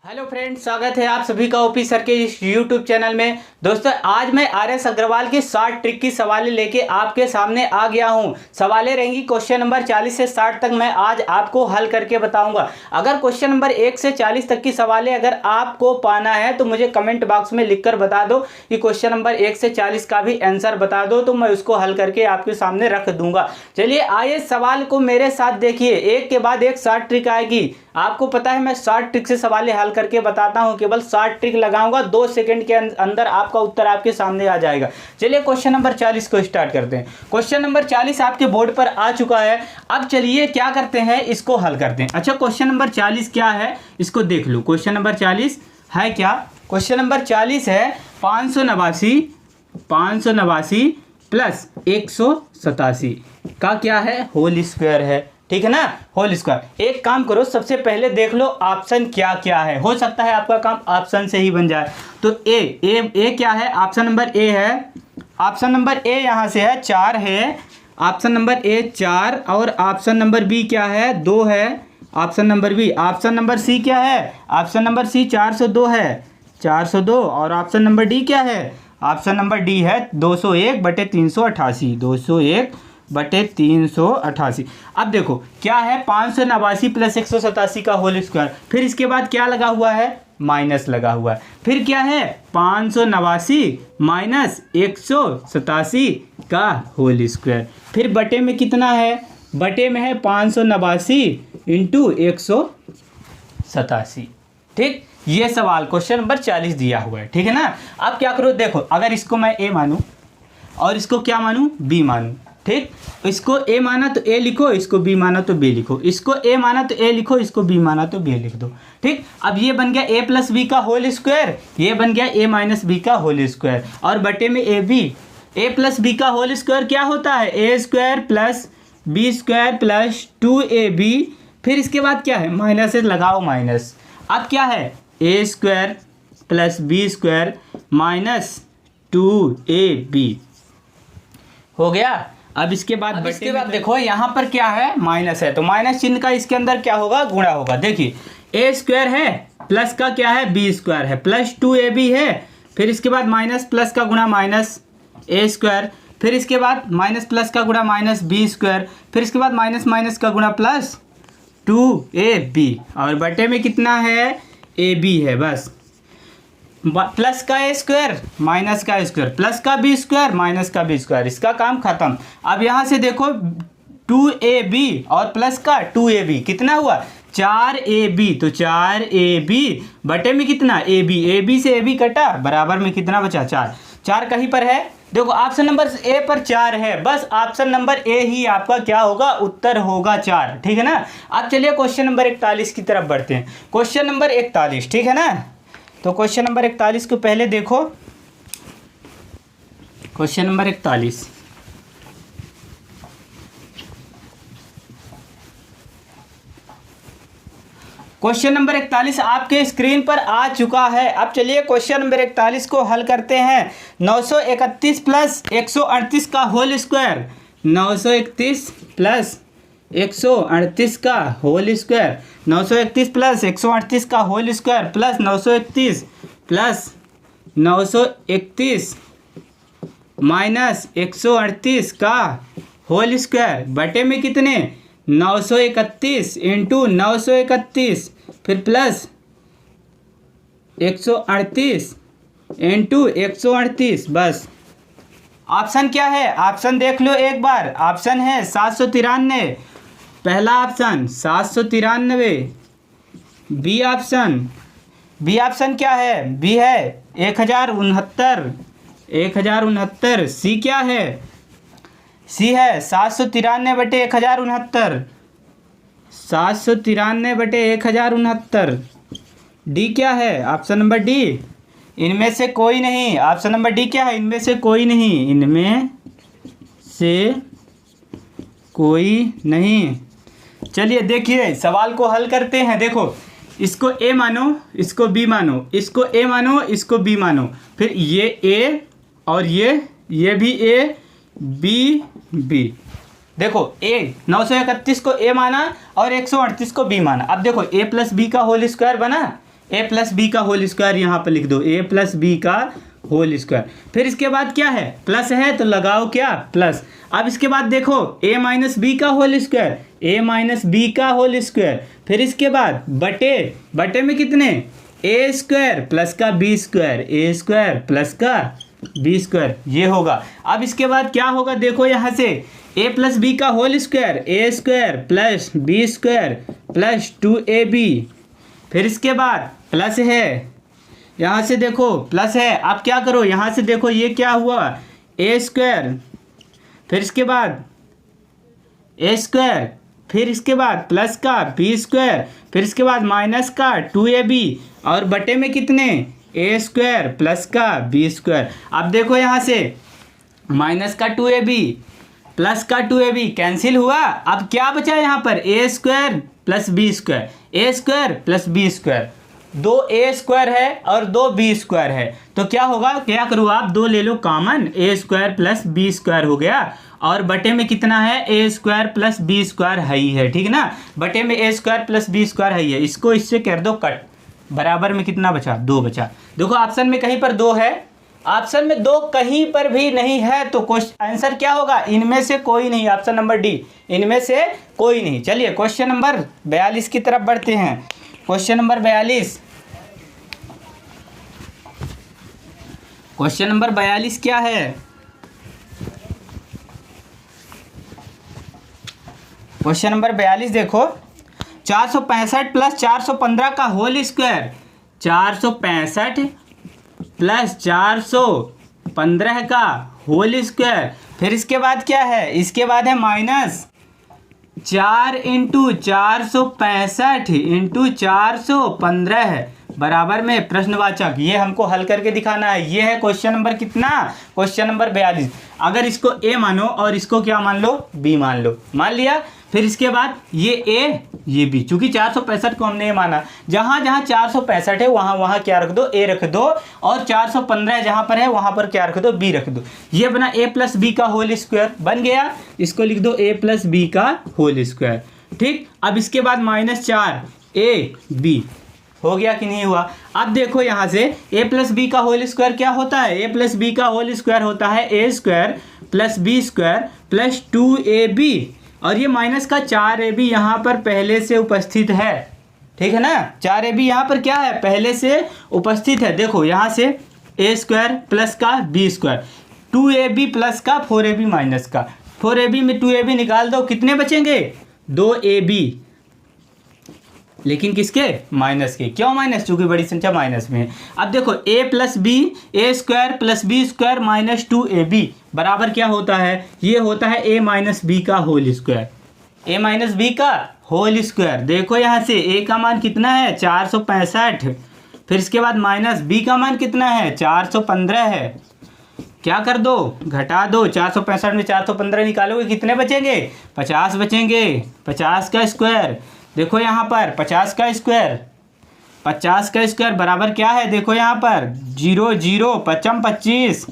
Hello friends, स्वागत है आप सभी का ओपी सर के इस यूट्यूब चैनल में। दोस्तों, आज मैं आर.एस. अग्रवाल की 60 ट्रिक की सवालें लेके आपके सामने आ गया हूं। सवालें रहेंगी क्वेश्चन नंबर 40 से 60 तक मैं आज आपको हल करके बताऊंगा। अगर क्वेश्चन नंबर 1 से 40 तक की सवालें अगर आपको पाना है तो मुझे कमेंट बॉक्स में लिखकर बता दो कि क्वेश्चन नंबर 1 से 40 का भी आंसर बता दो, तो मैं उसको हल करके आपके सामने रख दूंगा। चलिए आइए सवाल को मेरे साथ देखिए, एक के बाद एक 60 ट्रिक आएगी। आपको पता है मैं 60 ट्रिक से सवालें हल करके बताता हूं, केवल 60 ट्रिक लगाऊंगा, 2 सेकंड के अंदर आपका उत्तर आपके सामने आ जाएगा। चलिए क्वेश्चन नंबर 40 को स्टार्ट करते हैं। क्वेश्चन नंबर 40 आपके बोर्ड पर आ चुका है। अब चलिए क्या करते हैं, इसको हल करते हैं। अच्छा, क्वेश्चन नंबर 40 क्या है इसको देख लो। क्वेश्चन नंबर 40 है क्या? क्वेश्चन नंबर 40 है 589 प्लस 187 का क्या है, होल स्क्वायर है। ठीक है ना, होल स्क्वायर। एक काम करो, सबसे पहले देख लो ऑप्शन क्या क्या है, हो सकता है आपका काम ऑप्शन से ही बन जाए। तो ए क्या है? ऑप्शन नंबर ए है। ऑप्शन नंबर ए यहाँ से है 4 है। ऑप्शन नंबर ए 4 और ऑप्शन नंबर बी क्या है? 2 है। Option number B. Option number C क्या है? ऑप्शन नंबर सी 402 है, 402। और ऑप्शन नंबर डी क्या है? ऑप्शन नंबर डी है 201/388, 201/388। अब देखो क्या है, 589 प्लस 187 का होल स्क्वायर, फिर इसके बाद क्या लगा हुआ है? माइनस लगा हुआ है। फिर क्या है? 589 माइनस 187 का होल स्क्वायर। फिर बटे में कितना है? बटे में है 589 इंटू 187। ठीक, ये सवाल क्वेश्चन नंबर 40 दिया हुआ है। ठीक है ना। अब क्या करो, देखो अगर इसको मैं ए मानूं और इसको क्या मानूं? बी मानूं। ठीक, इसको ए माना तो ए लिखो, इसको बी माना तो बी लिखो, इसको ए माना तो ए लिखो, इसको बी माना तो बी लिख दो। ठीक, अब ये बन गया ए प्लस बी का होल स्क्वायर, ये बन गया ए माइनस बी का होल स्क्वायर, और बटे में A B. A plus B का होल स्क्वायर क्या होता है? A square plus B square plus 2ab। फिर इसके बाद क्या है? माइनस से लगाओ माइनस। अब क्या है? A square plus B square minus 2ab हो गया। अब इसके बाद देखो यहाँ पर क्या है? माइनस है, तो माइनस चिन्ह का इसके अंदर क्या होगा? गुणा होगा। देखिए ए स्क्वायर है प्लस का क्या है? बी स्क्वायर है प्लस 2ab है। फिर इसके बाद माइनस प्लस का गुणा माइनस ए स्क्वायर, फिर इसके बाद माइनस प्लस का गुणा माइनस बी स्क्वायर, फिर इसके बाद माइनस माइनस का गुणा प्लस 2ab, और बटे में कितना है? ab है बस। प्लस का ए स्क्वायर माइनस का स्क्वायर, प्लस का बी स्क्वायर माइनस का बी स्क्वायर, इसका काम खत्म। अब यहाँ से देखो 2ab और प्लस का 2ab कितना हुआ? 4ab, तो 4ab बटे में कितना? ab से ab कटा, बराबर में कितना बचा? 4। 4 कहीं पर है? देखो ऑप्शन नंबर ए पर 4 है, बस ऑप्शन नंबर ए ही आपका क्या होगा? उत्तर होगा 4। ठीक है ना। अब चलिए क्वेश्चन नंबर 41 की तरफ बढ़ते हैं। क्वेश्चन नंबर 41, ठीक है ना। तो क्वेश्चन नंबर 41 को पहले देखो। क्वेश्चन नंबर 41, क्वेश्चन नंबर 41 आपके स्क्रीन पर आ चुका है। अब चलिए क्वेश्चन नंबर 41 को हल करते हैं। 931 प्लस 138 का होल स्क्वायर, 931 प्लस 138 का होल स्क्वायर, 931 प्लस 138 का whole square plus 931 plus 931 minus 138 का होल स्क्वायर, बटे में कितने? 931 इंटू 931, फिर प्लस 138 इंटू 138। बस ऑप्शन क्या है? ऑप्शन देख लो एक बार। ऑप्शन है 793, पहला ऑप्शन 793। बी ऑप्शन क्या है? बी है 1069। सी क्या है? सी है 793/1069, 793/1069। डी क्या है? ऑप्शन नंबर डी, इनमें से कोई नहीं। ऑप्शन नंबर डी क्या है? इनमें से कोई नहीं, इनमें से कोई नहीं। चलिए देखिए सवाल को हल करते हैं। देखो इसको ए मानो, इसको बी मानो, इसको ए मानो, इसको बी मानो, फिर ये ए और ये भी ए, बी बी। देखो ए 931 को ए माना और 138 को बी माना। अब देखो ए प्लस बी का होल स्क्वायर बना, ए प्लस बी का होल स्क्वायर यहाँ पर लिख दो, ए प्लस बी का होल स्क्वायर। फिर इसके बाद क्या है, प्लस है तो लगाओ क्या, प्लस। अब इसके बाद देखो ए माइनस बी का whole square, A minus B का होल स्क्वायर। फिर इसके बाद बटे में कितने, ए स्क्वायर प्लस का B square, A square plus का बी स्क्वायर, ये होगा। अब इसके बाद क्या होगा, देखो यहाँ से ए प्लस बी का whole square, A square plus B square plus 2ab। फिर इसके बाद प्लस है, यहाँ से देखो प्लस है। अब क्या करो, यहाँ से देखो ये क्या हुआ, ए स्क्वायर, फिर इसके बाद ए स्क्वायर, फिर इसके बाद प्लस का बी स्क्वायर, फिर इसके बाद माइनस का 2ab, और बटे में कितने, ए स्क्वायर प्लस का बी स्क्वायर। अब देखो यहाँ से माइनस का 2ab प्लस का 2ab कैंसिल हुआ। अब क्या बचा यहाँ पर, A square plus B square, A square plus B square, 2a square है और 2b स्क्वायर है। तो क्या होगा, क्या करो आप, 2 ले लो कॉमन, ए स्क्वायर प्लस बी स्क्वायर हो गया, और बटे में कितना है, A square plus B square है ही है, ठीक ना। बटे में a square plus B square है ही है, इसको इससे कर दो कट, बराबर में कितना बचा, 2 बचा। देखो ऑप्शन में कहीं पर 2 है, ऑप्शन में 2 कहीं पर भी नहीं है, तो क्वेश्चन आंसर क्या होगा, इनमें से कोई नहीं, ऑप्शन नंबर डी, इनमें से कोई नहीं। चलिए क्वेश्चन नंबर 42 की तरफ बढ़ते हैं। क्वेश्चन नंबर 42, क्वेश्चन नंबर 42 क्या है, क्वेश्चन नंबर 42 देखो, 465 प्लस 415 का होल स्क्वायर, 465 प्लस 415 का होल स्क्वायर। फिर इसके बाद क्या है, इसके बाद है माइनस 4 इंटू 465 इंटू 415 बराबर में प्रश्नवाचक। ये हमको हल करके दिखाना है। ये है क्वेश्चन नंबर कितना, क्वेश्चन नंबर 42। अगर इसको ए मानो और इसको क्या मान लो, बी मान लो, मान लिया। फिर इसके बाद ये ए ये बी, चूंकि 465 को हमने ए माना, जहाँ जहाँ 465 है वहाँ वहाँ क्या रख दो, ए रख दो, और 415 जहाँ पर है वहाँ पर क्या रख दो, बी रख दो। ये बना ए प्लस बी का होल स्क्वायर बन गया, इसको लिख दो ए प्लस बी का होल स्क्वायर, ठीक। अब इसके बाद -4 ए बी हो गया कि नहीं हुआ। अब देखो यहाँ से ए प्लस बी का होल स्क्वायर क्या होता है, ए प्लस बी का होल स्क्वायर होता है A square plus B square plus 2ab, और ये माइनस का 4ab यहाँ पर पहले से उपस्थित है, ठीक है ना। 4ab यहाँ पर क्या है, पहले से उपस्थित है। देखो यहाँ से ए स्क्वायर प्लस का बी स्क्वायर, 2ab प्लस का 4ab माइनस का, 4ab में 2ab निकाल दो, कितने बचेंगे, 2ab, लेकिन किसके, माइनस के। क्यों माइनस, चूंकि बड़ी संख्या माइनस में है। अब देखो A plus B, A square plus B square minus 2ab बराबर क्या होता है, ये होता है ए माइनस बी का whole square, A minus B का होल स्क्वायर। देखो यहाँ से ए का मान कितना है, 465, फिर इसके बाद माइनस बी का मान कितना है, 415 है। क्या कर दो, घटा दो, 465 में 415 निकालोगे कितने बचेंगे, 50 बचेंगे। 50 का स्क्वायर, देखो यहाँ पर 50 का स्क्वायर, 50 का स्क्वायर बराबर क्या है, देखो यहाँ पर 0 0 55 25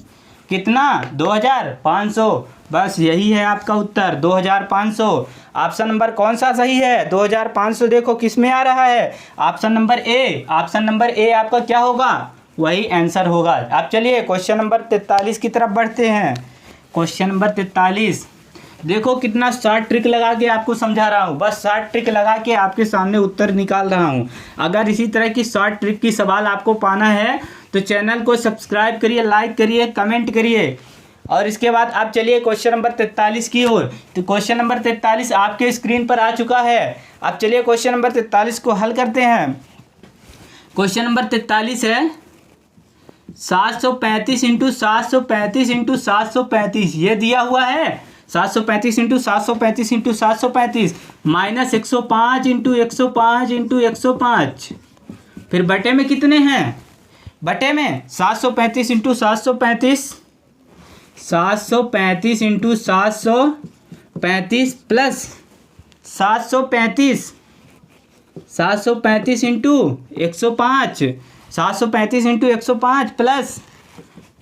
कितना, 2500। बस यही है आपका उत्तर, 2500। ऑप्शन नंबर कौन सा सही है, 2500। देखो किस में आ रहा है, option number A, option number ए आपका क्या होगा, वही आंसर होगा। अब चलिए क्वेश्चन नंबर 43 की तरफ बढ़ते हैं। क्वेश्चन नंबर 43 देखो, कितना शॉर्ट ट्रिक लगा के आपको समझा रहा हूँ, बस शॉर्ट ट्रिक लगा के आपके सामने उत्तर निकाल रहा हूँ। अगर इसी तरह की शॉर्ट ट्रिक की सवाल आपको पाना है तो चैनल को सब्सक्राइब करिए, लाइक करिए, कमेंट करिए। और इसके बाद आप चलिए क्वेश्चन नंबर 43 की ओर। तो क्वेश्चन नंबर 43 आपके स्क्रीन पर आ चुका है। अब चलिए क्वेश्चन नंबर 43 को हल करते हैं। क्वेश्चन नंबर 43 है 735 इंटू 735 इंटू 735, ये दिया हुआ है 735 into 735 into 735 minus 105 into 105 into 105। फिर बटे में कितने हैं, बटे में 735 into 735, 735 into 735 plus 735, 735 into 105, 735 into 105 plus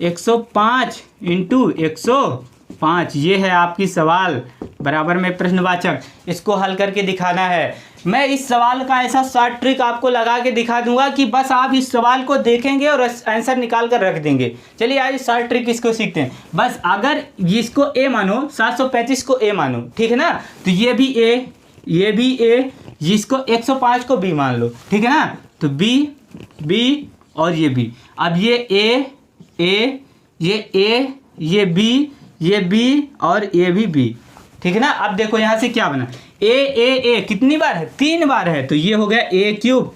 105 into 105। ये है आपकी सवाल बराबर में प्रश्नवाचक। इसको हल करके दिखाना है। मैं इस सवाल का ऐसा शॉर्ट ट्रिक आपको लगा के दिखा दूंगा कि बस आप इस सवाल को देखेंगे और आंसर निकाल कर रख देंगे। चलिए आज शॉर्ट ट्रिक इसको सीखते हैं। बस अगर इसको ए मानो, 735 को ए मानो, ठीक है ना, तो ये भी ए, ये भी ए, जिसको 105 को बी मान लो, ठीक है ना, तो बी, बी और ये बी। अब ये ए, ये बी, ये बी और ये भी बी, ठीक है ना। अब देखो यहाँ से क्या बना, ए कितनी बार है, 3 बार है, तो ये हो गया ए क्यूब,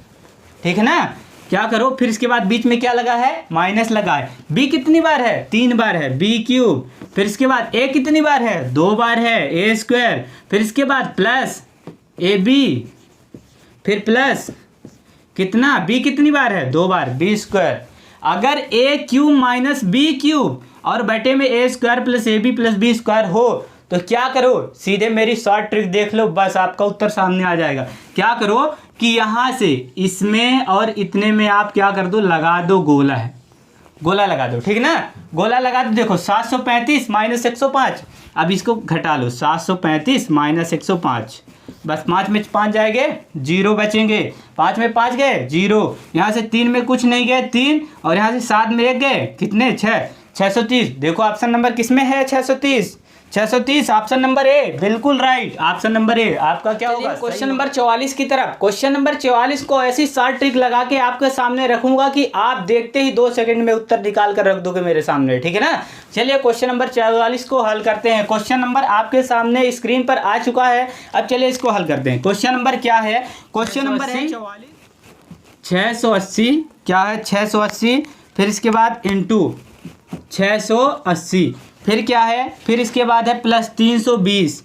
ठीक है ना। क्या करो फिर इसके बाद बीच में क्या लगा है, माइनस लगा है। बी कितनी बार है, 3 बार है, बी क्यूब। फिर इसके बाद ए कितनी बार है, 2 बार है, ए स्क्वायर। फिर इसके बाद प्लस ए बी, फिर प्लस कितना, बी कितनी बार है, 2 बार, बी स्क्वायर। अगर a cube minus b cube और बटे में a square plus a b plus B square हो तो क्या करो, सीधे मेरी शॉर्ट ट्रिक देख लो, बस आपका उत्तर सामने आ जाएगा। क्या करो कि यहाँ से इसमें और इतने में आप क्या कर दो, लगा दो गोला है, गोला लगा दो, ठीक है ना। गोला लगा दो, देखो 735 माइनस 105, अब इसको घटा लो, 735 माइनस 105, बस 5 में 5 जाएंगे, 0 बचेंगे, 5 में 5 गए 0, यहाँ से 3 में कुछ नहीं गए 3, और यहाँ से 7 में 1 गए, कितने 6, 630। देखो ऑप्शन नंबर किस में है, 630, 630 ऑप्शन नंबर ए, बिल्कुल राइट, ऑप्शन नंबर ए आपका क्या होगा। क्वेश्चन नंबर 44 की तरफ। क्वेश्चन नंबर 44 को ऐसी शॉर्ट ट्रिक लगा के आपके सामने रखूंगा कि आप देखते ही 2 सेकंड में उत्तर निकाल कर रख दोगे मेरे सामने, ठीक है ना। चलिए क्वेश्चन नंबर 44 को हल करते हैं। क्वेश्चन नंबर आपके सामने स्क्रीन पर आ चुका है, अब चलिए इसको हल करते हैं। क्वेश्चन नंबर क्या है, क्वेश्चन नंबर है 680, क्या है 680, फिर इसके बाद इंटू 680, फिर क्या है, फिर इसके बाद है प्लस 320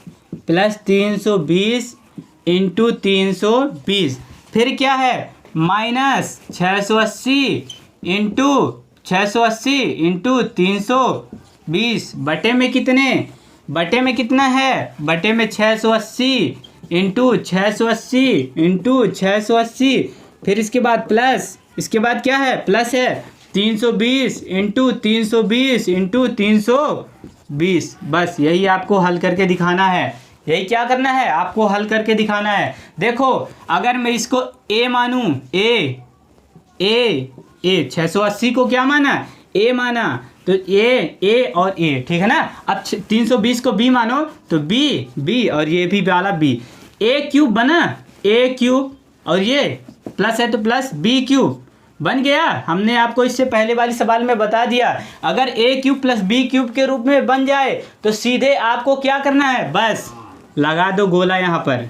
इंटू 320, फिर क्या है माइनस 680 इंटू 320, बटे में कितने, बटे में कितना है, बटे में 680 इंटू 680, फिर इसके बाद प्लस, इसके बाद क्या है, प्लस है 320 इंटू 320, बस यही आपको हल करके दिखाना है। यही क्या करना है, आपको हल करके दिखाना है। देखो अगर मैं इसको ए मानूं, ए 680 को क्या माना, ए माना, तो ए और ए, ठीक है ना। अब 320 को बी मानो तो बी और ये भी वाला बी, ए क्यूब बना, ए क्यूब और ये प्लस है तो प्लस बी क्यूब बन गया। हमने आपको इससे पहले वाली सवाल में बता दिया, अगर a cube plus B cube के रूप में बन जाए तो सीधे आपको क्या करना है, बस लगा दो गोला, यहाँ पर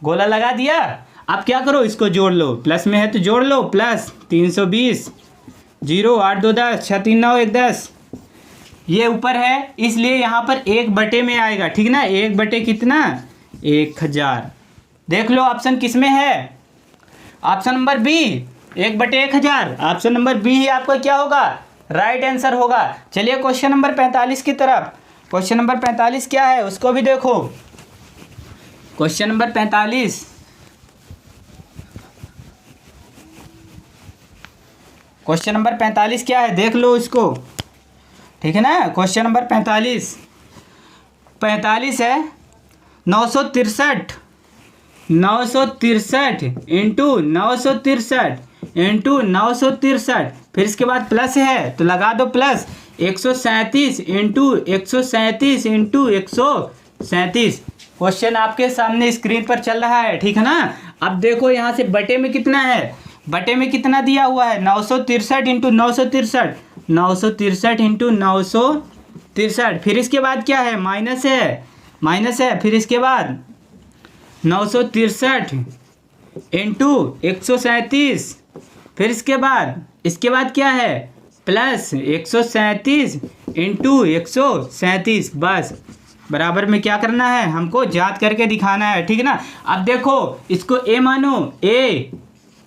गोला लगा दिया। अब क्या करो, इसको जोड़ लो, प्लस में है तो जोड़ लो, प्लस 320, 0 8 2 10, 6 3 9 1 10, ये ऊपर है इसलिए यहाँ पर 1 बटे में आएगा, ठीक ना, 1 बटे कितना, 1000। देख लो ऑप्शन किस में है, ऑप्शन नंबर बी, 1 बटे 1000, ऑप्शन नंबर बी ही आपका क्या होगा, राइट आंसर होगा। चलिए क्वेश्चन नंबर 45 की तरफ। क्वेश्चन नंबर 45 क्या है उसको भी देखो। क्वेश्चन नंबर 45, क्वेश्चन नंबर 45 क्या है देख लो इसको, ठीक है ना। क्वेश्चन नंबर 45 है 963 इंटू 963, फिर इसके बाद प्लस है तो लगा दो प्लस 137 इंटू 137। क्वेश्चन आपके सामने स्क्रीन पर चल रहा है, ठीक है ना। अब देखो यहाँ से बटे में कितना है, बटे में कितना दिया हुआ है, 963 इंटू 963 इंटू 963, फिर इसके बाद क्या है, माइनस है, फिर इसके बाद 963 इंटू 137, फिर इसके बाद क्या है, प्लस 137 इंटू 137, बस बराबर में क्या करना है, हमको जांच करके दिखाना है, ठीक है ना। अब देखो इसको ए मानो, ए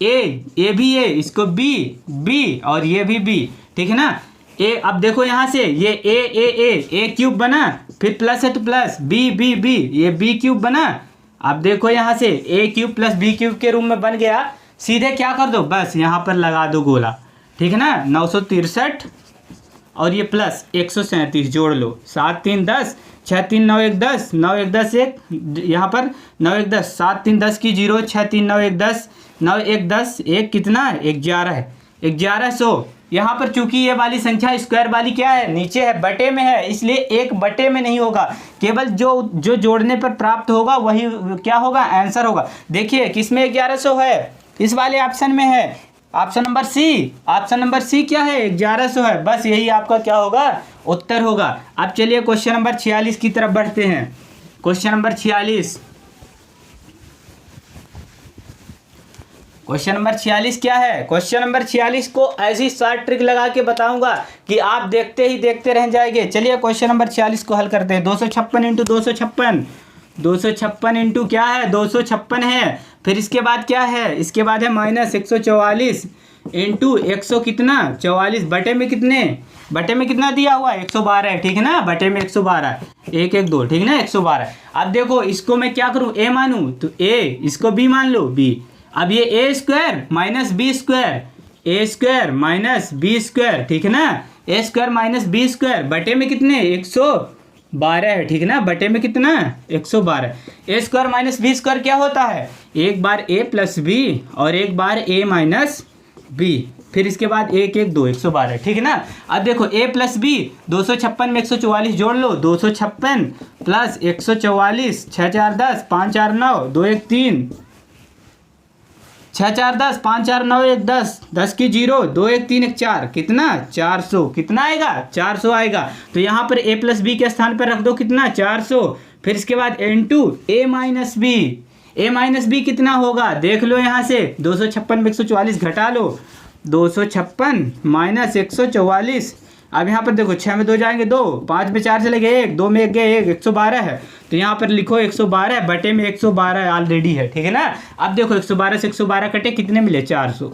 भी ए, इसको बी और ये भी बी, ठीक है ना। ए, अब देखो यहाँ से ये ए क्यूब बना, फिर प्लस है तो प्लस बी, ये बी क्यूब बना। अब देखो यहाँ से ए क्यूब प्लस बी क्यूब के रूप में बन गया, सीधे क्या कर दो, बस यहाँ पर लगा दो गोला, ठीक है ना। 963 और ये प्लस 137 जोड़ लो, 7 3 10, 6 3 9 1 10, 9 1 10 1, यहाँ पर 9 1 10, 7 3 10 की 0, 6 3 9 1 10, 9 1 10, 1 कितना है 11 है, 1100। यहाँ पर चूंकि ये वाली संख्या स्क्वायर वाली क्या है नीचे है, बटे में है, इसलिए 1 बटे में नहीं होगा, केवल जो जोड़ने पर प्राप्त होगा वही क्या होगा आंसर होगा। देखिए किसमें 1100 है, इस वाले ऑप्शन में है, ऑप्शन नंबर सी, ऑप्शन नंबर सी क्या है 1100 है, बस यही आपका क्या होगा उत्तर होगा। अब चलिए क्वेश्चन नंबर 46 की तरफ बढ़ते हैं। क्वेश्चन नंबर 46, क्वेश्चन नंबर 46 क्या है, क्वेश्चन नंबर 46 को ऐसी शॉर्ट ट्रिक लगा के बताऊंगा कि आप देखते ही देखते रह जाएंगे। चलिए क्वेश्चन नंबर 46 को हल करते हैं। 256 इंटू 256, 256 इंटू क्या है 256 है, फिर इसके बाद क्या है, इसके बाद है माइनस 144 इंटू 100 कितना 44, बटे में कितने, बटे में कितना दिया हुआ है 112 है, ठीक है ना, बटे में 112, 1 1 2, ठीक है ना 112। अब देखो इसको मैं क्या करूँ ए मानूँ तो ए, इसको बी मान लो बी। अब ये ए square minus b square, A square minus b square, ठीक है ना, a square minus b square, बटे में कितने 112 है, ठीक है ना, बटे में कितना 112। ए स्क्वायर माइनस बी स्क्वायर क्या होता है, एक बार ए प्लस बी और एक बार ए माइनस बी, फिर इसके बाद 1 1 2, 112, ठीक है ना। अब देखो a प्लस बी, 256 में 144 जोड़ लो, 256 प्लस 144, 6 4 10, 5 4 9, 2 1 3, 6 4 10, 5 4 9 1 10, 10 की 0, 2 1 3 1 4, कितना 400, कितना आएगा 400 आएगा। तो यहाँ पर a प्लस बी के स्थान पर रख दो कितना 400, फिर इसके बाद into a minus b, a minus b कितना होगा देख लो यहाँ से, 256 में 144 घटा लो, 256 माइनस 144, अब यहाँ पर देखो 6 में 2 जाएंगे 2, 5 में 4 चले गए 1, 2 में 1 गए 1, 112 है, तो यहाँ पर लिखो 112 बटे में 112 ऑलरेडी है, ठीक है ना। अब देखो 112 से 112 कटे कितने मिले 400,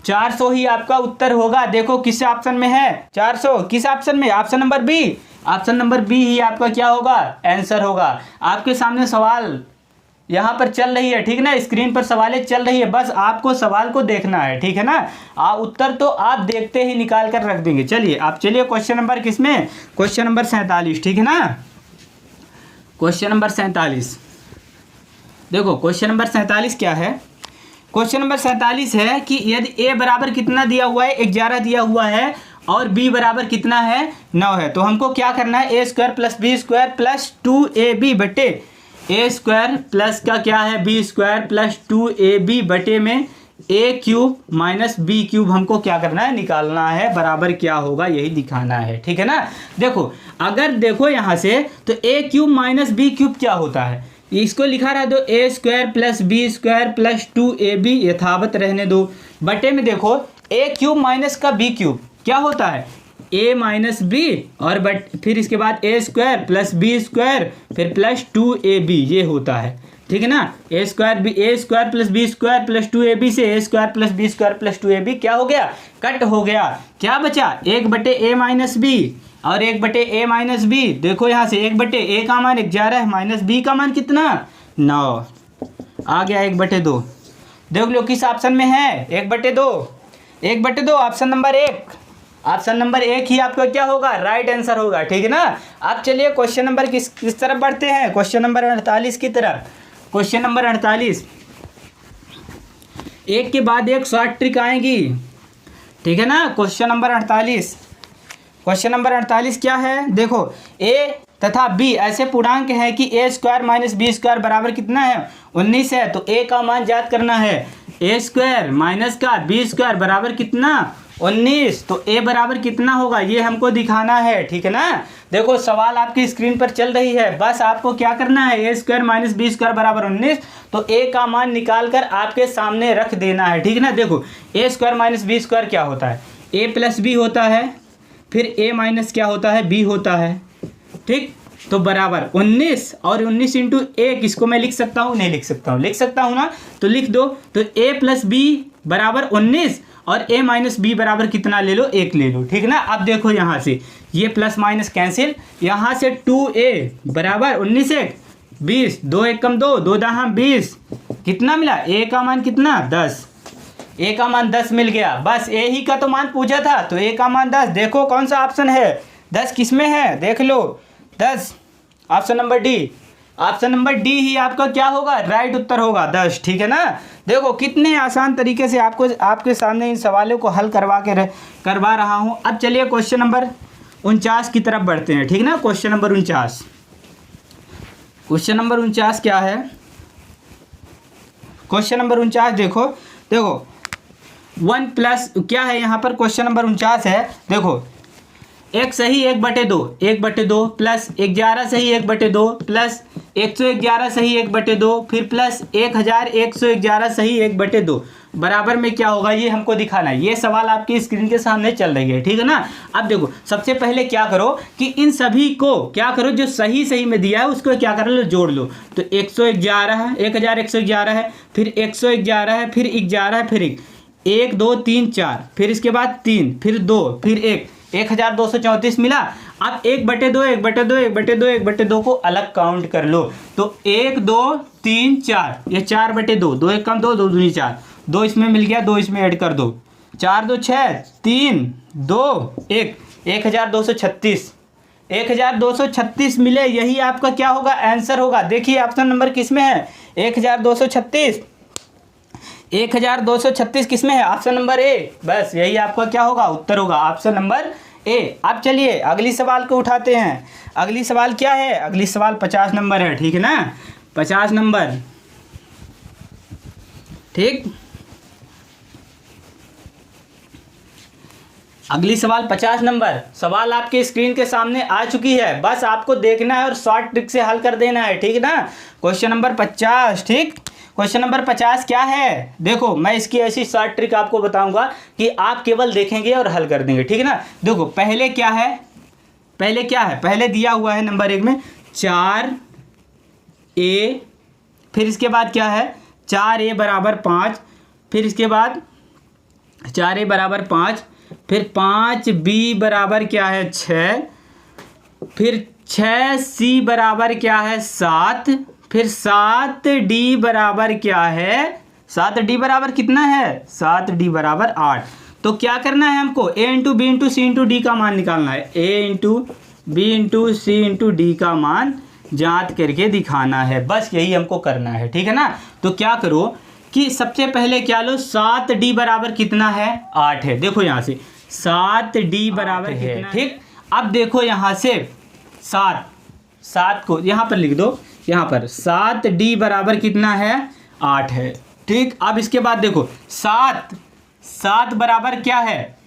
400 ही आपका उत्तर होगा। देखो किस ऑप्शन में है 400, किस ऑप्शन में, option number B, option number b ही आपका क्या होगा आंसर होगा। आपके सामने सवाल यहाँ पर चल रही है, ठीक है ना, स्क्रीन पर सवालें चल रही है, बस आपको सवाल को देखना है, ठीक है ना। उत्तर तो आप देखते ही निकाल कर रख देंगे। चलिए आप चलिए क्वेश्चन नंबर किसमें, क्वेश्चन नंबर 47, ठीक है ना, क्वेश्चन नंबर 47। देखो क्वेश्चन नंबर 47 क्या है, क्वेश्चन नंबर 47 है कि यदि a बराबर कितना दिया हुआ है 11 दिया हुआ है और b बराबर कितना है 9 है, तो हमको क्या करना है a square plus B square plus 2ab बटे ए स्क्वायर प्लस का क्या है बी स्क्वायर प्लस 2ab बटे में ए क्यूब माइनस बी क्यूब, हमको क्या करना है निकालना है, बराबर क्या होगा यही दिखाना है, ठीक है ना। देखो अगर देखो यहाँ से तो a cube minus b cube क्या होता है, इसको लिखा रहा दो a square plus B square plus 2ab यथावत रहने दो, बटे में देखो ए क्यूब माइनस का बी क्यूब क्या होता है a माइनस बी, और फिर इसके बाद a square plus B square फिर प्लस 2ab ये होता है, ठीक है ना। A square plus B square plus 2ab से a square plus B square plus 2ab क्या हो गया कट हो गया, क्या बचा 1 बटे ए माइनस बी और 1 बटे ए माइनस बी। देखो यहाँ से 1 बटे ए का मान 11 माइनस बी का मान कितना 9 आ गया, 1/2 देख लो किस ऑप्शन में है 1/2, 1/2 ऑप्शन नंबर 1, ऑप्शन नंबर 1 ही आपका क्या होगा राइट आंसर होगा, ठीक है ना। अब चलिए क्वेश्चन नंबर किस तरफ बढ़ते हैं, क्वेश्चन नंबर 48 की तरफ। क्वेश्चन नंबर 48 एक के बाद एक शॉर्ट ट्रिक आएंगी, ठीक है ना। क्वेश्चन नंबर 48, क्वेश्चन नंबर 48 क्या है, देखो a तथा b ऐसे पूर्णांक है कि a square minus b square बराबर कितना है 19 है, तो a का मान ज्ञात करना है, a स्क्वायर माइनस का b स्क्वायर बराबर कितना 19, तो a बराबर कितना होगा ये हमको दिखाना है, ठीक है ना। देखो सवाल आपकी स्क्रीन पर चल रही है, बस आपको क्या करना है a square minus b square बराबर 19, तो a का मान निकाल कर आपके सामने रख देना है, ठीक है ना। देखो a square minus b square क्या होता है a प्लस बी होता है, फिर a माइनस क्या होता है b होता है, ठीक, तो बराबर 19 और 19 इंटू 1 इसको मैं लिख सकता हूँ नहीं लिख सकता हूँ, लिख सकता हूँ ना, तो लिख दो। तो a प्लस बी बराबर 19 और a माइनस बी बराबर कितना ले लो 1 ले लो, ठीक ना। अब देखो यहाँ से ये प्लस माइनस कैंसिल, यहाँ से 2a बराबर 19 1 20, 2 1 कम 2, 2 10 20, कितना मिला a का मान कितना 10, ए का मान 10 मिल गया, बस ए ही का तो मान पूछा था, तो ए का मान 10। देखो कौन सा ऑप्शन है, 10 किस में है, देख लो 10, option number d. Option number d ही आपका क्या होगा, राइट उत्तर होगा 10, ठीक है ना। देखो कितने आसान तरीके से आपको आपके सामने इन सवालों को हल करवा रहा हूँ। अब चलिए क्वेश्चन नंबर 49 की तरफ बढ़ते हैं, ठीक ना। क्वेश्चन नंबर 49, क्वेश्चन नंबर 49 क्या है, क्वेश्चन नंबर 49 देखो 1 प्लस क्या है यहाँ पर, क्वेश्चन नंबर 49 है, देखो एक सही 1/2, 1/2 प्लस 11 सही 1/2 प्लस 111 सही 1/2 फिर प्लस 1111 सही 1/2 बराबर में क्या होगा, ये हमको दिखाना है। ये सवाल आपकी स्क्रीन के सामने चल रही है, ठीक है ना। अब देखो सबसे पहले क्या करो कि इन सभी को क्या करो, जो सही सही में दिया है उसको क्या कर लो, जोड़ लो। तो 111 है, 1111 है, फिर 111 है, फिर 11 है, फिर 1 2 3 4, फिर इसके बाद 3, फिर 2, फिर 1, 1234 मिला। अब 1/2 1/2 1/2 1/2 को अलग काउंट कर लो। तो 1 2 3 4, ये 4/2, 2 1 कम 2, 2 दूनी 4, 2 इसमें मिल गया, 2 इसमें ऐड कर दो, 4 2 6 3 2 1, 1236, 1236 मिले, यही आपका क्या होगा, आंसर होगा। देखिए ऑप्शन नंबर किस में है, 1236, 1236 किस में है, ऑप्शन नंबर ए। बस यही आपका क्या होगा, उत्तर होगा, ऑप्शन नंबर ए। अब चलिए अगली सवाल को उठाते हैं। अगली सवाल क्या है, अगली सवाल 50 नंबर है, ठीक है ना, 50 नंबर, ठीक। अगली सवाल 50 नंबर, सवाल आपके स्क्रीन के सामने आ चुकी है, बस आपको देखना है और शॉर्ट ट्रिक से हल कर देना है, ठीक है ना। क्वेश्चन नंबर 50, ठीक। क्वेश्चन नंबर 50 क्या है, देखो मैं इसकी ऐसी शॉर्ट ट्रिक आपको बताऊंगा कि आप केवल देखेंगे और हल कर देंगे, ठीक है ना। देखो पहले क्या है, पहले दिया हुआ है नंबर 1 में 4a, फिर इसके बाद क्या है 4a बराबर 5, फिर इसके बाद 4a बराबर 5, फिर 5b बराबर क्या है 6, फिर 6c बराबर क्या है 7, फिर 7d बराबर क्या है, 7d बराबर कितना है, 7d बराबर 8। तो क्या करना है हमको, a into B into C into D का मान निकालना है, a into B into C into D का मान जांच करके दिखाना है, बस यही हमको करना है, ठीक है ना। तो क्या करो कि सबसे पहले क्या लो, 7d बराबर कितना है, 8 है। देखो यहाँ से 7d बराबर कितना है, ठीक। अब देखो यहाँ से 7 को यहाँ पर लिख दो, यहाँ पर 7d बराबर कितना है, 8 है, ठीक। अब इसके बाद देखो 7 बराबर क्या है,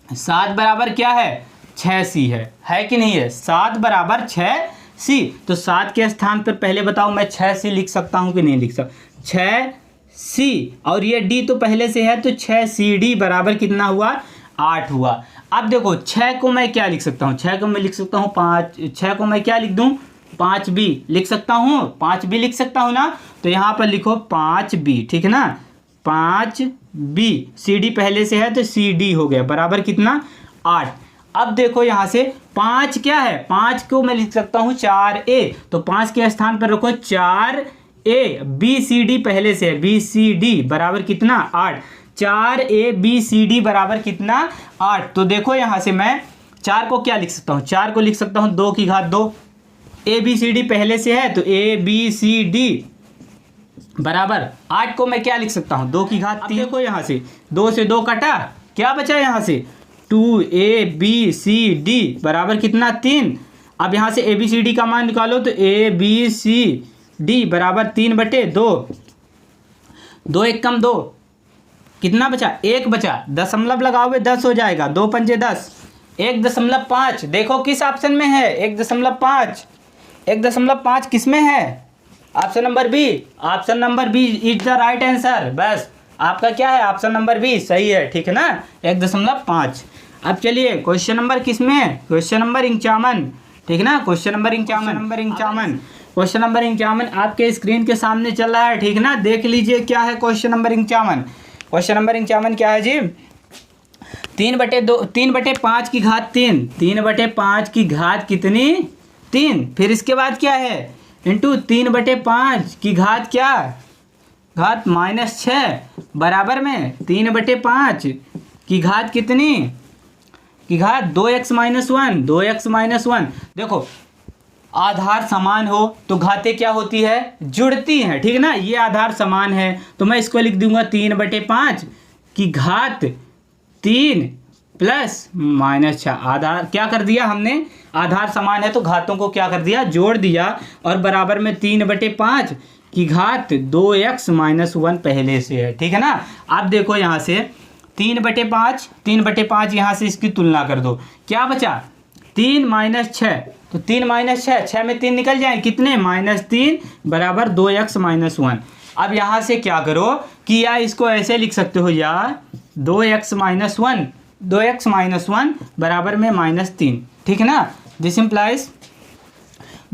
7 बराबर क्या है, 6c है कि नहीं है, 7 बराबर 6c। तो 7 के स्थान पर पहले बताओ मैं 6c लिख सकता हूँ कि नहीं लिख सकता, 6c, और ये d तो पहले से है, तो 6cd बराबर कितना हुआ, 8 हुआ। अब देखो 6 को मैं क्या लिख सकता हूँ, 6 को मैं लिख सकता हूँ 5, 6 को मैं क्या लिख दूँ, 5b लिख सकता हूँ, 5b लिख सकता हूँ ना। तो यहाँ पर लिखो 5b, ठीक है ना, 5b, cd पहले से है तो cd हो गया, बराबर कितना, 8। अब देखो यहाँ से 5 क्या है, 5 को मैं लिख सकता हूँ 4a, तो 5 के स्थान पर रखो 4a, bcd पहले से है, bcd बराबर कितना, 8, 4a bcd बराबर कितना, 8। तो देखो यहाँ से मैं 4 को क्या लिख सकता हूँ, 4 को लिख सकता हूँ 2 की घात 2, a b c d पहले से है तो a b c d बराबर 8 को मैं क्या लिख सकता हूँ, 2 की घात 3। देखो यहाँ से 2 से 2 कटा, क्या बचा यहाँ से 2a b c d बराबर कितना, 3। अब यहाँ से a b c d का मान निकालो, तो a b c d बराबर 3/2, 2 1 कम 2, कितना बचा, 1 बचा, दशमलव लगाओगे 10 हो जाएगा, 2 पंजे 10, 1.5। देखो किस ऑप्शन में है, 1.5, 1.5 किस में है, option number B, option number B is the right answer. बस आपका क्या है, ऑप्शन नंबर बी सही है, ठीक है ना, 1.5। अब चलिए क्वेश्चन नंबर किस में है, क्वेश्चन नंबर 51, ठीक है ना, क्वेश्चन नंबर 51, क्वेश्चन नंबर 51 आपके स्क्रीन के सामने चल रहा है, ठीक है ना। देख लीजिए क्या है क्वेश्चन नंबर 51। क्वेश्चन नंबर 51 क्या है जी, 3/5 की घात 3, 3/5 की घात कितनी, 3, फिर इसके बाद क्या है, इंटू 3/5 की घात क्या, घात -6 बराबर में 3/5 की घात कितनी, की घात 2x - 1, 2x - 1। देखो आधार समान हो तो घातें क्या होती है, जुड़ती हैं, ठीक है ना। ये आधार समान है तो मैं इसको लिख दूंगा 3/5 की घात 3 प्लस -6। आधार क्या कर दिया हमने, आधार समान है तो घातों को क्या कर दिया, जोड़ दिया, और बराबर में 3/5 की घात 2x - 1 पहले से है, ठीक है ना। अब देखो यहाँ से 3/5 यहाँ से इसकी तुलना कर दो, क्या बचा 3 - 6, तो 3 - 6, 6 में 3 निकल जाए, कितने -3 बराबर 2x - 1। अब यहाँ से क्या करो कि या इसको ऐसे लिख सकते हो, या 2x - 1, 2x - 1 बराबर में -3, ठीक है ना। दिस इम्प्लाइज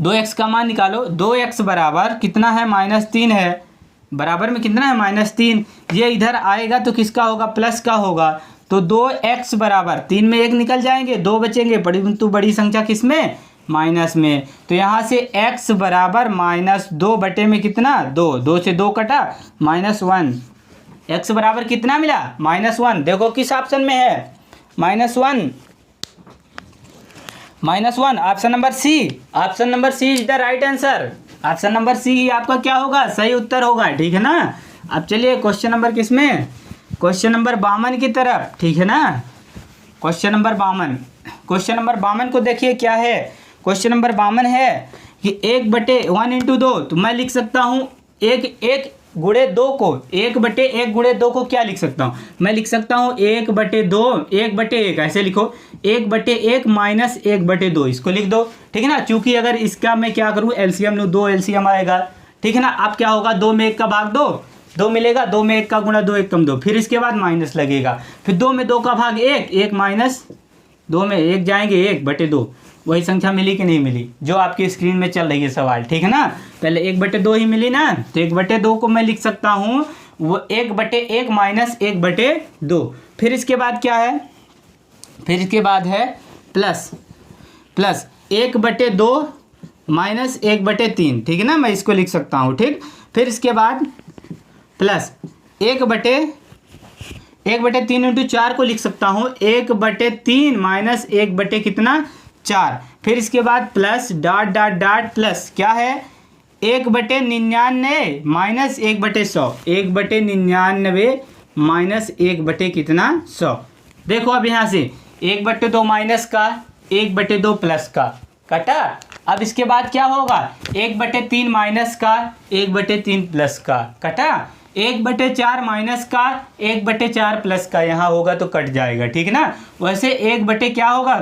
2x का मान निकालो, 2x बराबर कितना है, -3 है, बराबर में कितना है, -3। ये इधर आएगा तो किसका होगा, प्लस का होगा, तो 2x बराबर 3 में 1 निकल जाएंगे, 2 बचेंगे, बड़ी संख्या किस में, माइनस में। तो यहाँ से x बराबर -2 बटे में कितना, 2, 2 से 2 कटा, -1। x बराबर कितना मिला, -1। देखो किस ऑप्शन में है, -1, -1, option number C. Option number C is the right answer. Option number c ही आपका क्या होगा, सही उत्तर होगा, ठीक है ना। अब चलिए क्वेश्चन नंबर किस में, क्वेश्चन नंबर 52 की तरफ, ठीक है ना। क्वेश्चन नंबर 52, क्वेश्चन नंबर 52 को देखिए क्या है। क्वेश्चन नंबर 52 है कि 1/1 × 2, तो मैं लिख सकता हूँ 1 गुणे 2 को, 1/1 गुणे 2 को क्या लिख सकता हूँ, मैं लिख सकता हूँ 1/2, 1/1 ऐसे लिखो, 1/1 माइनस 1/2 इसको लिख दो, ठीक है ना। चूंकि अगर इसका मैं क्या करूँ, एलसीएम लूँ, 2 एलसीएम आएगा, ठीक है ना। अब क्या होगा, 2 में 1 का भाग 2, 2 मिलेगा, 2 में 1 का गुणा 2, 1 कम 2, फिर इसके बाद माइनस लगेगा, फिर 2 में 2 का भाग 1, 1 माइनस 2 में 1 जाएंगे, 1/2। वही संख्या मिली कि नहीं मिली, जो आपकी स्क्रीन में चल रही है सवाल, ठीक है ना। पहले 1/2 ही मिली ना, तो 1/2 को मैं लिख सकता हूँ वो 1/1 माइनस 1/2। फिर इसके बाद क्या है, फिर इसके बाद है प्लस 1/2 माइनस 1/3, ठीक है ना, मैं इसको लिख सकता हूँ, ठीक। फिर इसके बाद प्लस 1/3 × 4 को लिख सकता हूँ 1/3 माइनस 1 कितना, 4। फिर इसके बाद plus dot dot dot plus क्या है, 1/99 माइनस 1/100, 1/99 माइनस 1 कितना, 100। देखो अब यहाँ से 1/2 माइनस का, 1/2 प्लस का कटा। अब इसके बाद क्या होगा, 1/3 माइनस का, 1/3 प्लस का कटा, 1/4 माइनस का, 1/4 प्लस का यहाँ होगा तो कट जाएगा, ठीक है ना। वैसे 1 क्या होगा,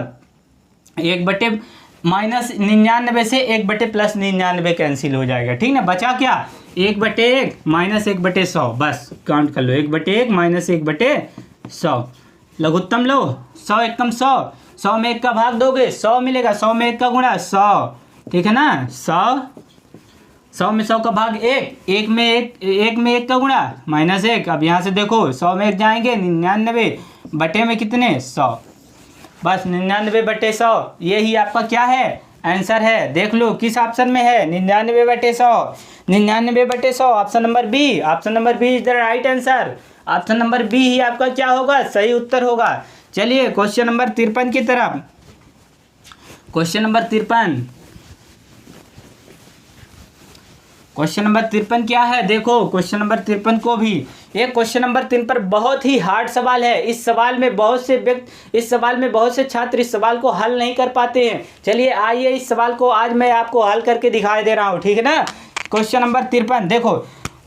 1 माइनस 99 से 1 प्लस 99 कैंसिल हो जाएगा, ठीक ना। बचा क्या, 1/1 माइनस 1/100, बस काउंट कर लो, 1/1 माइनस 1/100, लघुत्तम लो, 100 एकम 100, 100 में 1 का भाग दोगे 100 मिलेगा, 100 में 1 का गुणा 100, ठीक है ना। 100 में 100 का भाग 1 में 1 का गुणा -1। अब यहाँ से देखो 100 में 1 जाएंगे, 99 बटे में कितने, 100, बस 99/100, यही आपका क्या है, आंसर है। देख लो किस ऑप्शन में है, 99/100, 99/100, option number B. Option number B is the right answer. Option number b ही आपका क्या होगा, सही उत्तर होगा। चलिए क्वेश्चन नंबर 53 की तरफ, क्वेश्चन नंबर 53, क्वेश्चन नंबर 53 क्या है, देखो क्वेश्चन नंबर 53 को भी, ये क्वेश्चन नंबर 3 पर बहुत ही हार्ड सवाल है। इस सवाल में बहुत से छात्र इस सवाल को हल नहीं कर पाते हैं। चलिए आइए इस सवाल को आज मैं आपको हल करके दिखाई दे रहा हूँ, ठीक है ना। क्वेश्चन नंबर 53 देखो,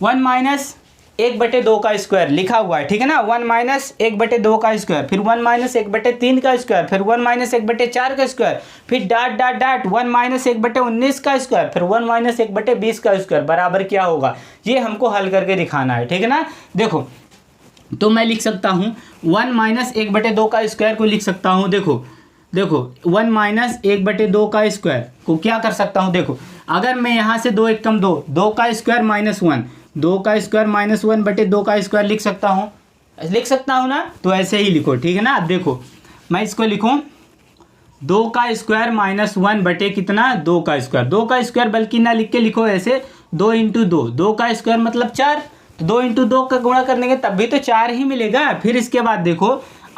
1 माइनस 1/2 का स्क्वायर लिखा हुआ है, ठीक है ना। 1 माइनस 1/2 का स्क्वायर, फिर 1 माइनस 1/3 का स्क्वायर, फिर 1 माइनस 1/4 का स्क्वायर, फिर डॉट डॉट डॉट 1 माइनस 1/19 का स्क्वायर, फिर 1 माइनस 1/20 का स्क्वायर बराबर क्या होगा, ये हमको हल करके दिखाना है, ठीक है ना। देखो तो मैं लिख सकता हूँ 1 माइनस 1/2 का स्क्वायर को लिख सकता हूँ, देखो 1 माइनस 1/2 का स्क्वायर को क्या कर सकता हूँ, देखो अगर मैं यहाँ से 2 एकम 2, 2 का स्क्वायर -1, 2 का स्क्वायर -1/2 का स्क्वायर लिख सकता हूँ ना, तो ऐसे ही लिखो, ठीक है ना। अब देखो मैं इसको लिखूँ 2 का स्क्वायर -1 बटे कितना, 2 का स्क्वायर, 2 का स्क्वायर बल्कि ना लिख के लिखो ऐसे 2 × 2, 2 का स्क्वायर मतलब 4, तो 2 इंटू 2 का गुणा करने के तब भी तो 4 ही मिलेगा। फिर इसके बाद देखो,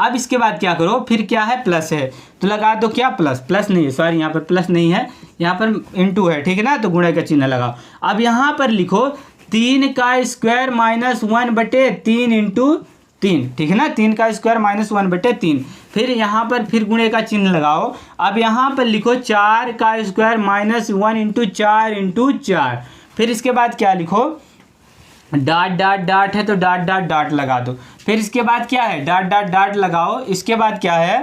अब इसके बाद क्या करो, फिर क्या है, प्लस है तो लगा दो क्या, प्लस, प्लस नहीं है, सॉरी यहाँ पर प्लस नहीं है, यहाँ पर इंटू है, ठीक है ना, तो गुणा का चिन्ह लगाओ। अब यहाँ पर लिखो 3 का स्क्वायर माइनस 1/3 इंटू 3, ठीक है ना, 3 का स्क्वायर माइनस 1/3। फिर यहाँ पर फिर गुणे का चिन्ह लगाओ। अब यहाँ पर लिखो 4 का स्क्वायर माइनस 1 इंटू 4 इंटू 4। फिर इसके बाद क्या लिखो, डॉट डॉट डॉट है तो डॉट डॉट डॉट लगा दो। फिर इसके बाद क्या है, डॉट डॉट डॉट लगाओ। इसके बाद क्या है,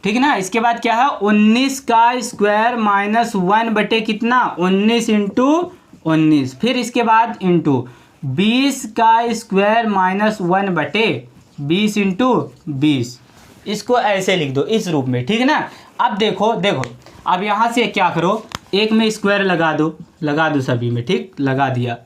ठीक है ना, इसके बाद क्या है, 19 का स्क्वायर माइनस 1 कितना, 19 इंटू 19। फिर इसके बाद इंटू 20 का स्क्वायर माइनस 1/20 इंटू 20। इसको ऐसे लिख दो इस रूप में, ठीक है ना। अब देखो अब यहाँ से क्या करो, एक में स्क्वायर लगा दो सभी में, ठीक, लगा दिया।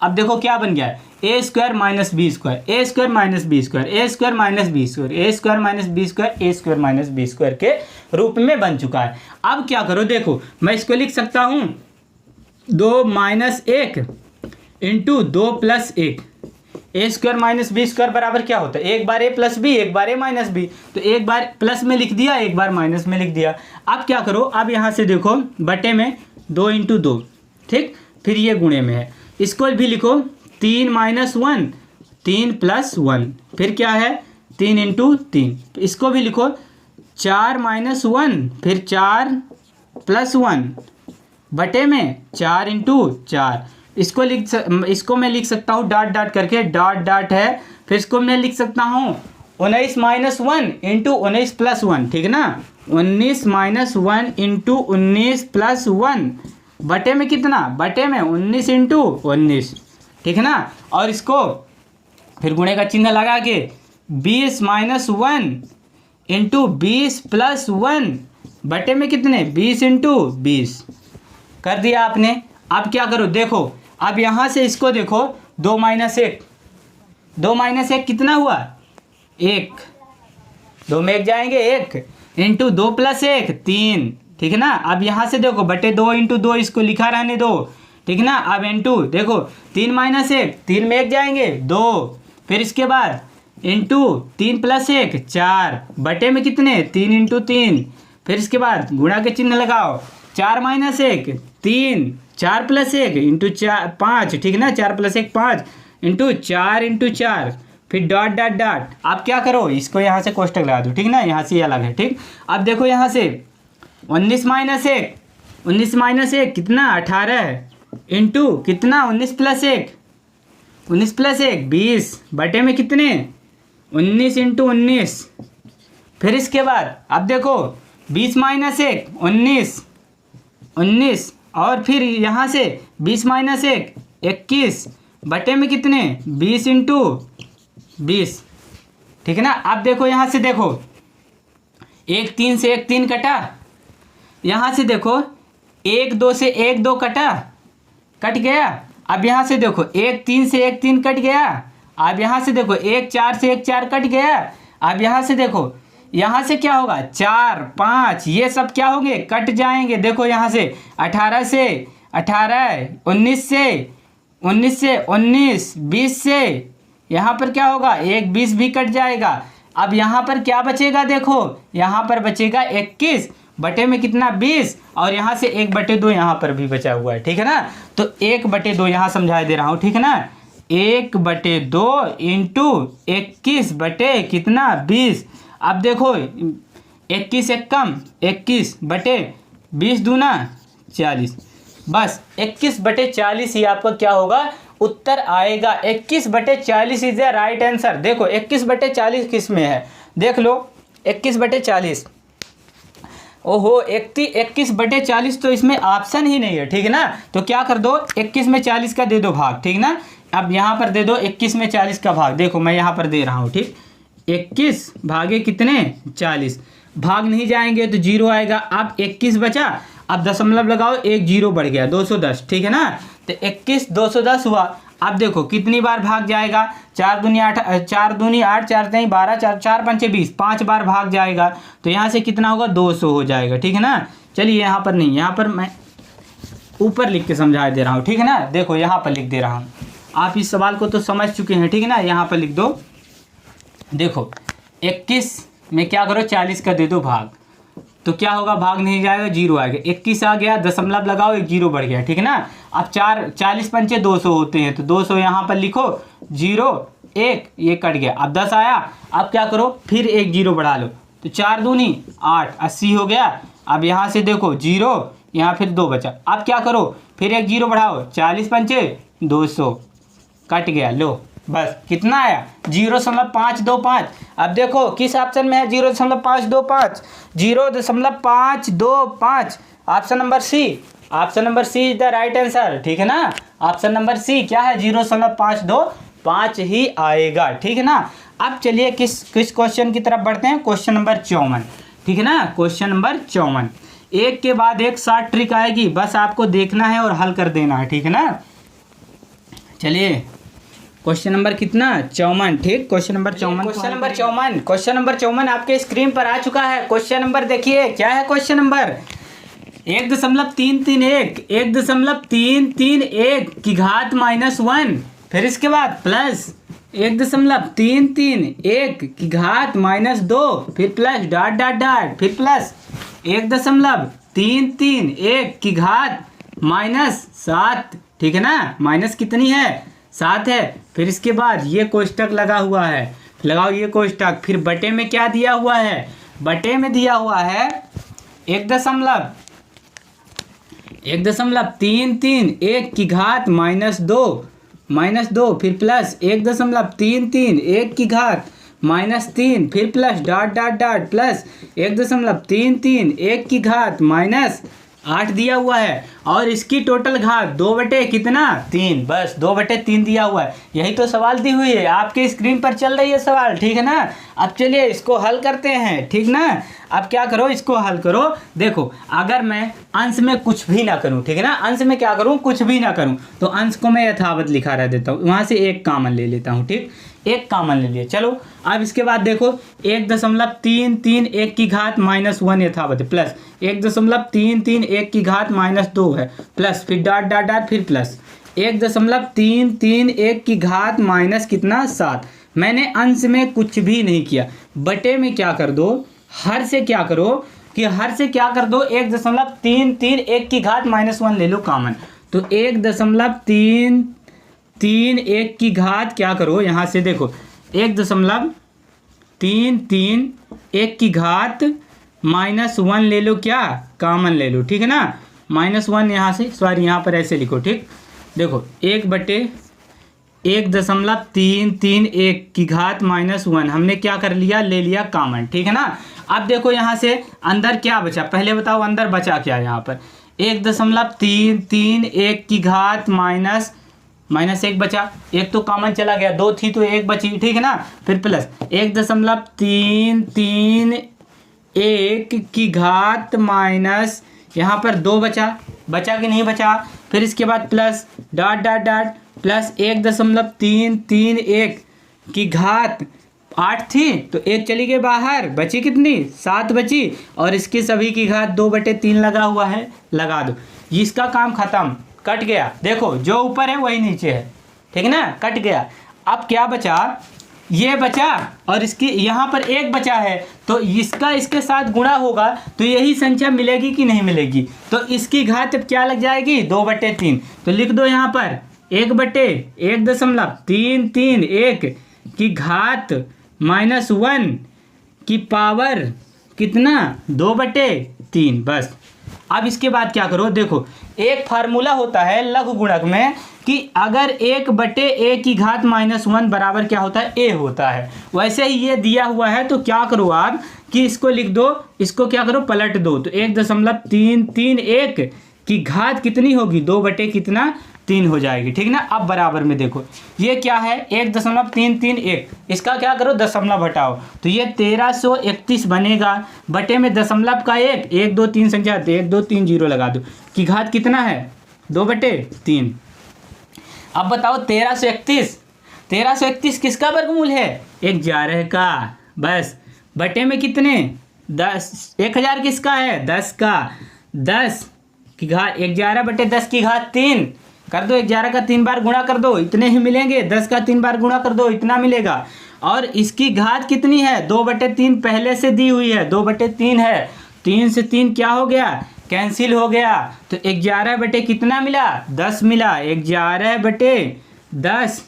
अब देखो क्या बन गया है, A square minus b square, A square minus b square, A square minus b square, A square minus b square, A square minus b square के रूप में बन चुका है। अब क्या करो, देखो मैं इसको लिख सकता हूँ 2 माइनस 1 इंटू 2 प्लस 1। ए स्क्वायर माइनस बी स्क्वायर बराबर क्या होता है, एक बार ए प्लस बी, एक बार ए माइनस बी। तो एक बार प्लस में लिख दिया, एक बार माइनस में लिख दिया। अब क्या करो, अब यहाँ से देखो बटे में 2 इंटू 2, ठीक, फिर ये गुणे में है, इसको भी लिखो 3 माइनस 1, 3 प्लस 1, फिर क्या है 3 इंटू 3। इसको भी लिखो 4 माइनस 1, फिर 4 प्लस 1 बटे में 4 इंटू 4। इसको मैं लिख सकता हूँ डॉट डॉट करके, डॉट डॉट है। फिर इसको मैं लिख सकता हूँ 19 माइनस 1 इंटू 19 प्लस 1, ठीक है ना, 19 माइनस 1 इंटू 19 प्लस 1 बटे में कितना, बटे में 19 इंटू 19, ठीक है ना। और इसको फिर गुणे का चिन्ह लगा के 20 माइनस 1 इंटू 20 प्लस 1 बटे में कितने, 20 इंटू 20 कर दिया आपने। अब क्या करो, देखो अब यहाँ से इसको देखो 2 माइनस 1, 2 माइनस 1 कितना हुआ, 1, 2 में 1 जाएंगे 1 इंटू 2 प्लस 1 3, ठीक है ना। अब यहाँ से देखो बटे 2 इंटू 2, इसको लिखा रहने दो, ठीक है ना। अब इंटू देखो 3 माइनस 1, 3 में 1 जाएंगे 2, फिर इसके बाद इंटू 3 प्लस 1 4 बटे में कितने, 3 इंटू 3। फिर इसके बाद गुणा के चिन्ह लगाओ, 4 माइनस 1 3, 4 प्लस 1 इंटू 4 5, ठीक है ना, 4 प्लस 1 5 इंटू 4, फिर डॉट डॉट डॉट। आप क्या करो, इसको यहाँ से कोष्टक लगा दो, ठीक है ना, यहाँ से ये अलग है, ठीक। अब देखो यहाँ से 19 माइनस 1 कितना, 18 इंटू कितना, 19 प्लस 1 20 बटे में कितने, 19 इंटू 19। फिर इसके बाद अब देखो 20 माइनस 1 19 और फिर यहाँ से 20 माइनस 1 21 बटे में कितने, 20 इंटू 20, ठीक है ना। अब देखो यहाँ से देखो 1 3 से 1 3 कटा, यहाँ से देखो 1 2 से 1 2 कट गया। अब यहाँ से देखो 1 3 से 1 3 कट गया। अब यहाँ से देखो 1 4 से 1 4 कट गया। अब यहाँ से देखो, यहाँ से क्या होगा, 4 5, ये सब क्या होंगे, कट जाएंगे। देखो यहाँ से 18 से 18, 19 से 19, 20 से यहाँ पर क्या होगा, 1 20 भी कट जाएगा। अब यहाँ पर क्या बचेगा, देखो यहाँ पर बचेगा 21 बटे में कितना, 20, और यहाँ से 1/2 यहाँ पर भी बचा हुआ है, ठीक है ना। तो 1/2 यहाँ समझा दे रहा हूँ, ठीक है ना, 1/2 इंटू 21 बटे कितना, 20। अब देखो 21 एक कम, 21 बटे 20 दूना 40, बस 21/40 ही आपका क्या होगा, उत्तर आएगा। 21/40 इज द राइट आंसर। देखो 21/40 किस में है, देख लो 21/40, ओहो 21/40 तो इसमें ऑप्शन ही नहीं है, ठीक है ना। तो क्या कर दो, 21 में 40 का दे दो भाग, ठीक ना। अब यहाँ पर दे दो 21 में 40 का भाग, देखो मैं यहाँ पर दे रहा हूँ, ठीक, 21 भागे कितने, 40, भाग नहीं जाएंगे तो 0 आएगा। अब 21 बचा, अब दशमलव लगाओ, 1 0 बढ़ गया, 210, ठीक है ना। तो 21 210 हुआ। अब देखो कितनी बार भाग जाएगा, 4 दूनी 8, 4 दूनी 8, 4 3 12, 4 5 20, 5 बार भाग जाएगा। तो यहाँ से कितना होगा, 200 हो जाएगा, ठीक है ना। चलिए यहाँ पर नहीं, यहाँ पर मैं ऊपर लिख के समझा दे रहा हूँ, ठीक है ना। देखो यहाँ पर लिख दे रहा हूँ, आप इस सवाल को तो समझ चुके हैं, ठीक है ना। यहाँ पर लिख दो, देखो 21 में क्या करो 40 का दे दो भाग, तो क्या होगा, भाग नहीं जाएगा, जीरो आएगा। 21 आ गया, दशमलव लगाओ, एक जीरो बढ़ गया, ठीक है ना। अब 40 पंचे 200 होते हैं, तो 200 यहाँ पर लिखो, जीरो एक ये कट गया। अब 10 आया, अब क्या करो, फिर एक जीरो बढ़ा लो, तो 4 दूनी 8, 80 हो गया। अब यहाँ से देखो जीरो, यहाँ फिर 2 बचा। अब क्या करो, फिर एक जीरो बढ़ाओ, 40 पंचे 200 कट गया, लो बस कितना आया, 0.525। अब देखो किस ऑप्शन में है 0.525, 0.525। Option number C, option number C is the right answer, ठीक है ना। ऑप्शन नंबर सी क्या है, 0.525 ही आएगा, ठीक है ना। अब चलिए किस क्वेश्चन की तरफ बढ़ते हैं, क्वेश्चन नंबर 54, ठीक है ना। क्वेश्चन नंबर 54, एक के बाद एक 60 ट्रिक आएगी, बस आपको देखना है और हल कर देना है, ठीक है ना। चलिए क्वेश्चन नंबर कितना, 54, ठीक। क्वेश्चन नंबर 54 आपके स्क्रीन पर आ चुका है। क्वेश्चन नंबर देखिए क्या है, क्वेश्चन नंबर 1.331, 1.331 की घात -1, फिर इसके बाद प्लस 1.331 की घात -2, फिर प्लस डॉट डॉट डॉट, फिर प्लस 1.331 की घात -7, ठीक है ना। माइनस कितनी है, 7 है। फिर इसके बाद ये कोष्टक लगा हुआ है, लगाओ ये कोष्टक, फिर बटे में क्या दिया हुआ है, बटे में दिया हुआ है 1.331 की घात -2, फिर प्लस 1.331 की घात -3, फिर plus dot dot dot, plus 1.331 की घात -8 दिया हुआ है, और इसकी टोटल घात 2/3, बस 2/3 दिया हुआ है। यही तो सवाल दी हुई है, आपके स्क्रीन पर चल रही है सवाल, ठीक है ना। अब चलिए इसको हल करते हैं, ठीक ना। अब क्या करो, इसको हल करो। देखो अगर मैं अंश में कुछ भी ना करूं, ठीक है ना, अंश में क्या करूं, कुछ भी ना करूं, तो अंश को मैं यथावत लिखा रह देता हूं, वहां से एक कॉमन ले लेता हूं, ठीक, एक कॉमन ले लिया। चलो अब इसके बाद देखो 1.331 की घात -1 यथावत है, प्लस 1.331 की घात -2 है, प्लस फिर डॉट डॉट डॉट, फिर प्लस 1.331 की घात माइनस कितना 7। मैंने अंश में कुछ भी नहीं किया, बटे में क्या कर दो, हर से क्या करो कि हर से क्या कर दो, 1.331 की घात -1 ले लो कॉमन, तो 1.331 की घात क्या करो, यहाँ से देखो 1.331 की घात -1 ले लो, क्या कॉमन ले लो, ठीक है ना। -1 यहाँ से, सॉरी यहाँ पर ऐसे लिखो, ठीक। देखो 1/1.331 की घात -1 हमने क्या कर लिया, ले लिया कॉमन, ठीक है ना। अब देखो यहाँ से अंदर क्या बचा, पहले बताओ अंदर बचा क्या, यहाँ पर 1.331 की घात -1 बचा, एक तो कॉमन चला गया, 2 थी तो 1 बची, ठीक है ना। फिर प्लस 1.331 की घात माइनस यहाँ पर 2 बचा कि नहीं बचा। फिर इसके बाद plus dot dot dot, plus 1.331 की घात 8 थी तो 1 चली गई बाहर, बची कितनी, 7 बची, और इसकी सभी की घात 2/3 लगा हुआ है, लगा दो, इसका काम खत्म, कट गया। देखो जो ऊपर है वही नीचे है, ठीक है ना, कट गया। अब क्या बचा, ये बचा, और इसकी यहाँ पर 1 बचा है, तो इसका इसके साथ गुणा होगा तो यही संख्या मिलेगी कि नहीं मिलेगी, तो इसकी घात अब क्या लग जाएगी, 2/3। तो लिख दो यहाँ पर 1/1.331 की घात -1 की पावर कितना, 2/3, बस। अब इसके बाद क्या करो, देखो एक फार्मूला होता है लघु गुणक में कि अगर 1/a की घात -1 बराबर क्या होता है, a होता है। वैसे ही ये दिया हुआ है, तो क्या करो आप कि इसको लिख दो, इसको क्या करो, पलट दो, तो 1.331 की घात कितनी होगी, 2/3 हो जाएगी, ठीक ना। अब बराबर में देखो ये क्या है, 1.331, इसका क्या करो, दशमलव हटाओ, तो ये 1331 बनेगा, बटे में दशमलव का 1 2 3 संख्या 1 2 3 0 लगा दो, की घात कितना है, 2/3। अब बताओ 1331 किसका वर्गमूल है, 11 का, बस। बटे में कितने, 10, 1000 किसका है, 10 का, 10 की घात 11/10 की घात 3, कर दो, 11 का 3 बार गुणा कर दो, इतने ही मिलेंगे। 10 का 3 बार गुणा कर दो, इतना मिलेगा। और इसकी घात कितनी है? 2/3 पहले से दी हुई है, 2/3 है। 3 से 3 क्या हो गया? कैंसिल हो गया। तो 11 बटे कितना मिला? 10 मिला। 11/10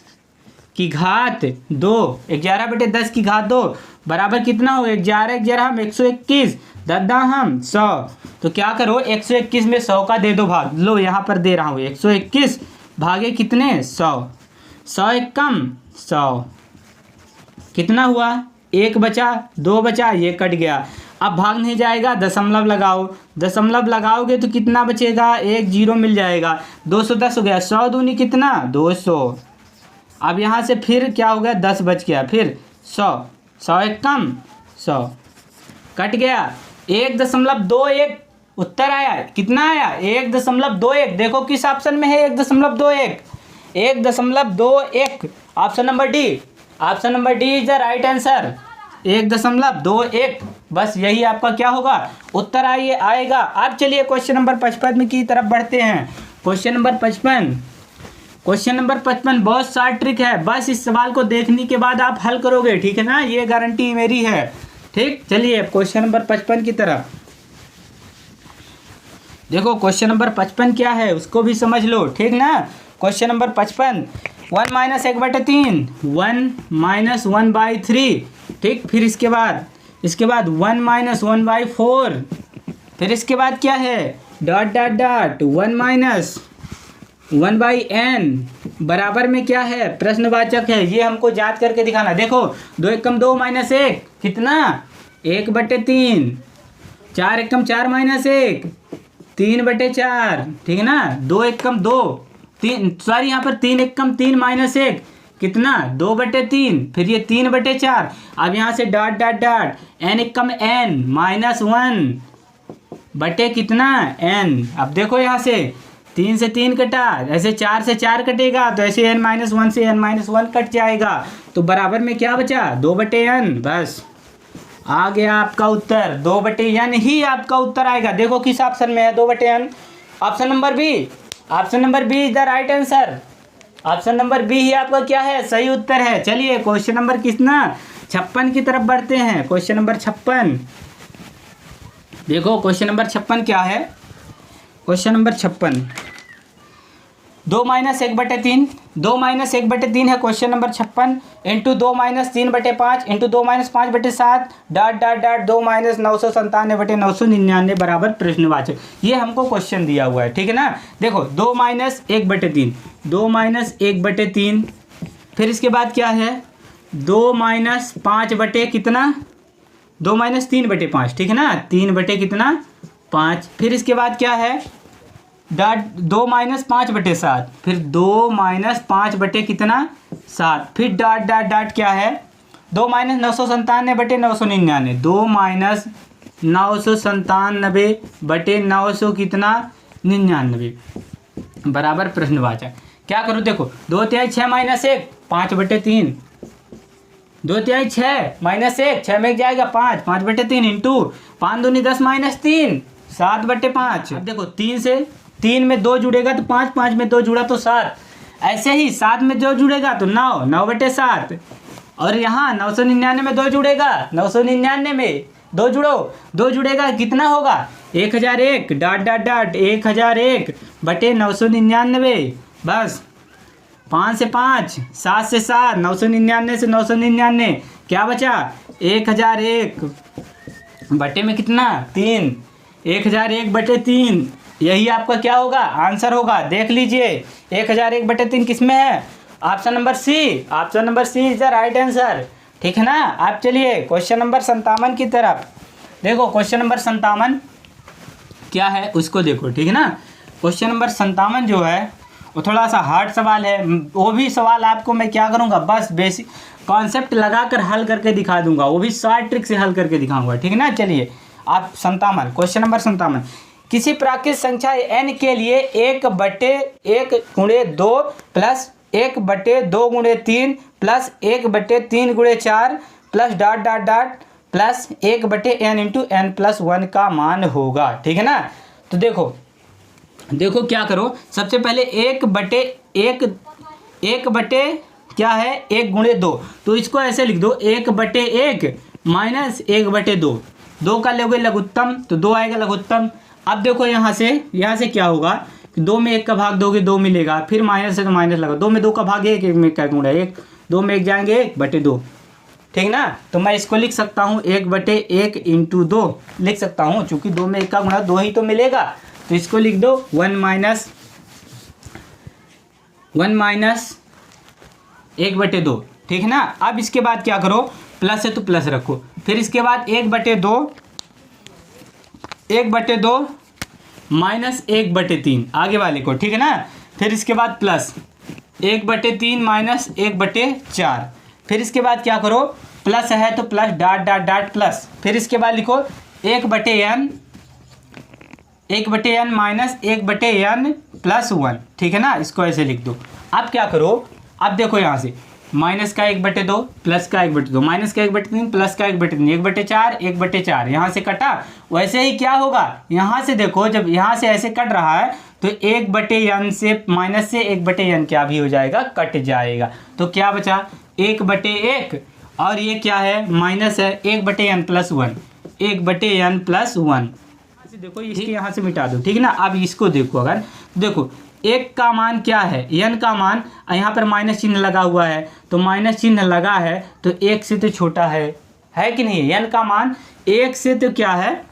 की घात 2, 11/10 की घात 2 बराबर कितना हो? 11 11 हम 121, 10 हम 100। तो क्या करो, 121 में 100 का दे दो भाग। लो यहाँ पर दे रहा हूँ, 121 भागे कितने? 100। 100 एक कम 100, कितना हुआ? 1 बचा, 2 बचा, ये कट गया। अब भाग नहीं जाएगा, दशमलव लगाओ। दशमलव लगाओगे तो कितना बचेगा? 1 0 मिल जाएगा। 210 हो गया। 100 दूनी कितना? 200। अब यहाँ से फिर क्या हो गया? 10 बच गया। फिर 100, 100 एक कम 100, कट गया। 1.21 उत्तर आया। कितना आया? 1.21। देखो किस ऑप्शन में है 1.21? 1.21 option number d. Option number D is the right answer. 1.21, बस यही आपका क्या होगा? उत्तर आएगा। अब चलिए क्वेश्चन नंबर 55 की तरफ बढ़ते हैं। क्वेश्चन नंबर 55 बहुत शार्ट ट्रिक है, बस इस सवाल को देखने के बाद आप हल करोगे, ठीक है ना? ये गारंटी मेरी है, ठीक। चलिए क्वेश्चन नंबर 55 की तरफ देखो। क्वेश्चन नंबर 55 क्या है उसको भी समझ लो, ठीक ना? क्वेश्चन नंबर 55, 1 - 1/3, 1 - 1/3, ठीक। फिर इसके बाद 1 - 1/4, फिर इसके बाद क्या है? डॉट डॉट डॉट 1 - 1/n बराबर में क्या है? प्रश्नवाचक है। ये हमको याद करके दिखाना। देखो 2 एकम 2 - 1 कितना? 1/3। 4 एकम 4 - 1 3/4, ठीक है ना? 2 एकम 2 3, सॉरी यहाँ पर 3 एकम 3 - 1 कितना? 2/3। फिर ये 3/4। अब यहाँ से डॉट डॉट डॉट n एकम n -1 बटे कितना? n। अब देखो यहाँ से 3 से 3 कटा, ऐसे 4 से 4 कटेगा, तो ऐसे n - 1 से n - 1 कट जाएगा। तो बराबर में क्या बचा? 2/n। बस आ गया आपका उत्तर। 2/n ही आपका उत्तर आएगा। देखो किस ऑप्शन में है 2/n? Option number B. Option number B is the right answer. Option number b ही आपका क्या है? सही उत्तर है। चलिए क्वेश्चन नंबर कितना? 56 की तरफ बढ़ते हैं। क्वेश्चन नंबर 56 देखो। क्वेश्चन नंबर 56 क्या है? क्वेश्चन नंबर 56 2 - 1/3, 2 - 1/3 है question number 56 into 2 - 3/5 into 2 - 5/7 dot dot dot 2 - 997/999 बराबर प्रश्नवाचक। ये हमको क्वेश्चन दिया हुआ है, ठीक है ना? देखो 2 - 1/3, 2 - 1/3, फिर इसके बाद क्या है? 2 - 5 बटे कितना? 2 - 3/5, ठीक है ना? 3 बटे कितना? 5। फिर इसके बाद क्या है? डॉट 2 - 5/7, फिर 2 - 5 बटे कितना? 7। फिर डॉट डॉट डॉट क्या है? 2 - 997/999, 2 - 997/900 कितना? 99 बराबर प्रश्नवाचक। क्या करूँ? देखो 2 तिहाई 6 - 1 5/3, 2 तिहाई 6 - 1 6 में जाएगा 5, 5/3 इंटू 5 दूनी 10 - 3 7/5। अब देखो 3 में 2 जुड़ेगा तो 5, 5 में 2 जुड़ा तो 7, ऐसे ही 7 में 2 जुड़ेगा तो 9, 9/7। और यहाँ 999 में 2 जुड़ेगा, 999 में 2 जुड़ेगा कितना होगा? 1001 डॉट डॉट डॉट 1001/999। बस 5 से 5, 7 से 7, 999 से 999 क्या बचा? 1001 बटे में कितना? 3, 1001/3। यही आपका क्या होगा? आंसर होगा। देख लीजिए 1001/3 किस में है? Option number C. Option number C is the right answer, ठीक है ना? आप चलिए क्वेश्चन नंबर 57 की तरफ देखो। क्वेश्चन नंबर 57 क्या है उसको देखो, ठीक है ना? क्वेश्चन नंबर 57 जो है वो थोड़ा सा हार्ड सवाल है। वो भी सवाल आपको मैं क्या करूँगा? बस बेसिक कॉन्सेप्ट लगाकर हल करके दिखा दूंगा, वो भी शॉर्ट ट्रिक से हल करके दिखाऊंगा, ठीक है ना? चलिए आप 57 क्वेश्चन नंबर 57, किसी प्राकृत संख्या n के लिए 1/1 × 2 plus 1/2 × 3 plus 1/3 × 4 plus dot dot dot plus 1/n × n+1 का मान होगा, ठीक है ना? तो देखो देखो क्या करो, सबसे पहले एक बटे क्या है, 1/2, तो इसको ऐसे लिख दो 1/1 माइनस 1/2, 2 का लोगे लघुत्तम तो 2 आएगा लघुत्तम। अब देखो यहाँ से क्या होगा, 2 में 1 का भाग दोगे 2 मिलेगा, फिर माइनस है तो माइनस लगा, 2 में 2 का भाग 1, 1 में क्या गुणा 1, 2 में 1 जाएंगे 1/2, ठीक ना। तो मैं इसको लिख सकता हूँ 1/1 इंटू 2 लिख सकता हूँ, चूंकि 2 में 1 का गुणा 2 ही तो मिलेगा, तो इसको लिख दो 1 माइनस 1/2, ठीक है ना। अब इसके बाद क्या करो, प्लस है तो प्लस रखो, फिर इसके बाद 1/2 माइनस 1/3 आगे वाले को, ठीक है ना। फिर इसके बाद प्लस 1/3 माइनस 1/4, फिर इसके बाद क्या करो, प्लस है तो plus dot dot dot plus, फिर इसके बाद लिखो 1/n माइनस 1/n प्लस 1, ठीक है ना। इसको ऐसे लिख दो। अब क्या करो, अब देखो यहाँ से माइनस का 1/2 प्लस का 1/2 माइनस का 1/3 प्लस का 1/3 1/4 यहाँ से कटा। वैसे ही क्या होगा, यहाँ से देखो जब यहाँ से ऐसे कट रहा है तो 1/n से माइनस से 1/n क्या भी हो जाएगा, कट जाएगा। तो क्या बचा 1/1 और ये क्या है माइनस है 1/n प्लस 1 1/n प्लस 1। देखो इसके यहाँ से मिटा दो, ठीक है ना। अब इसको देखो, अगर देखो 1 का मान क्या है, n का मान, यहाँ पर माइनस चिन्ह लगा हुआ है, तो माइनस चिन्ह लगा है तो 1 से तो छोटा है कि नहीं। n का मान 1 से तो क्या है,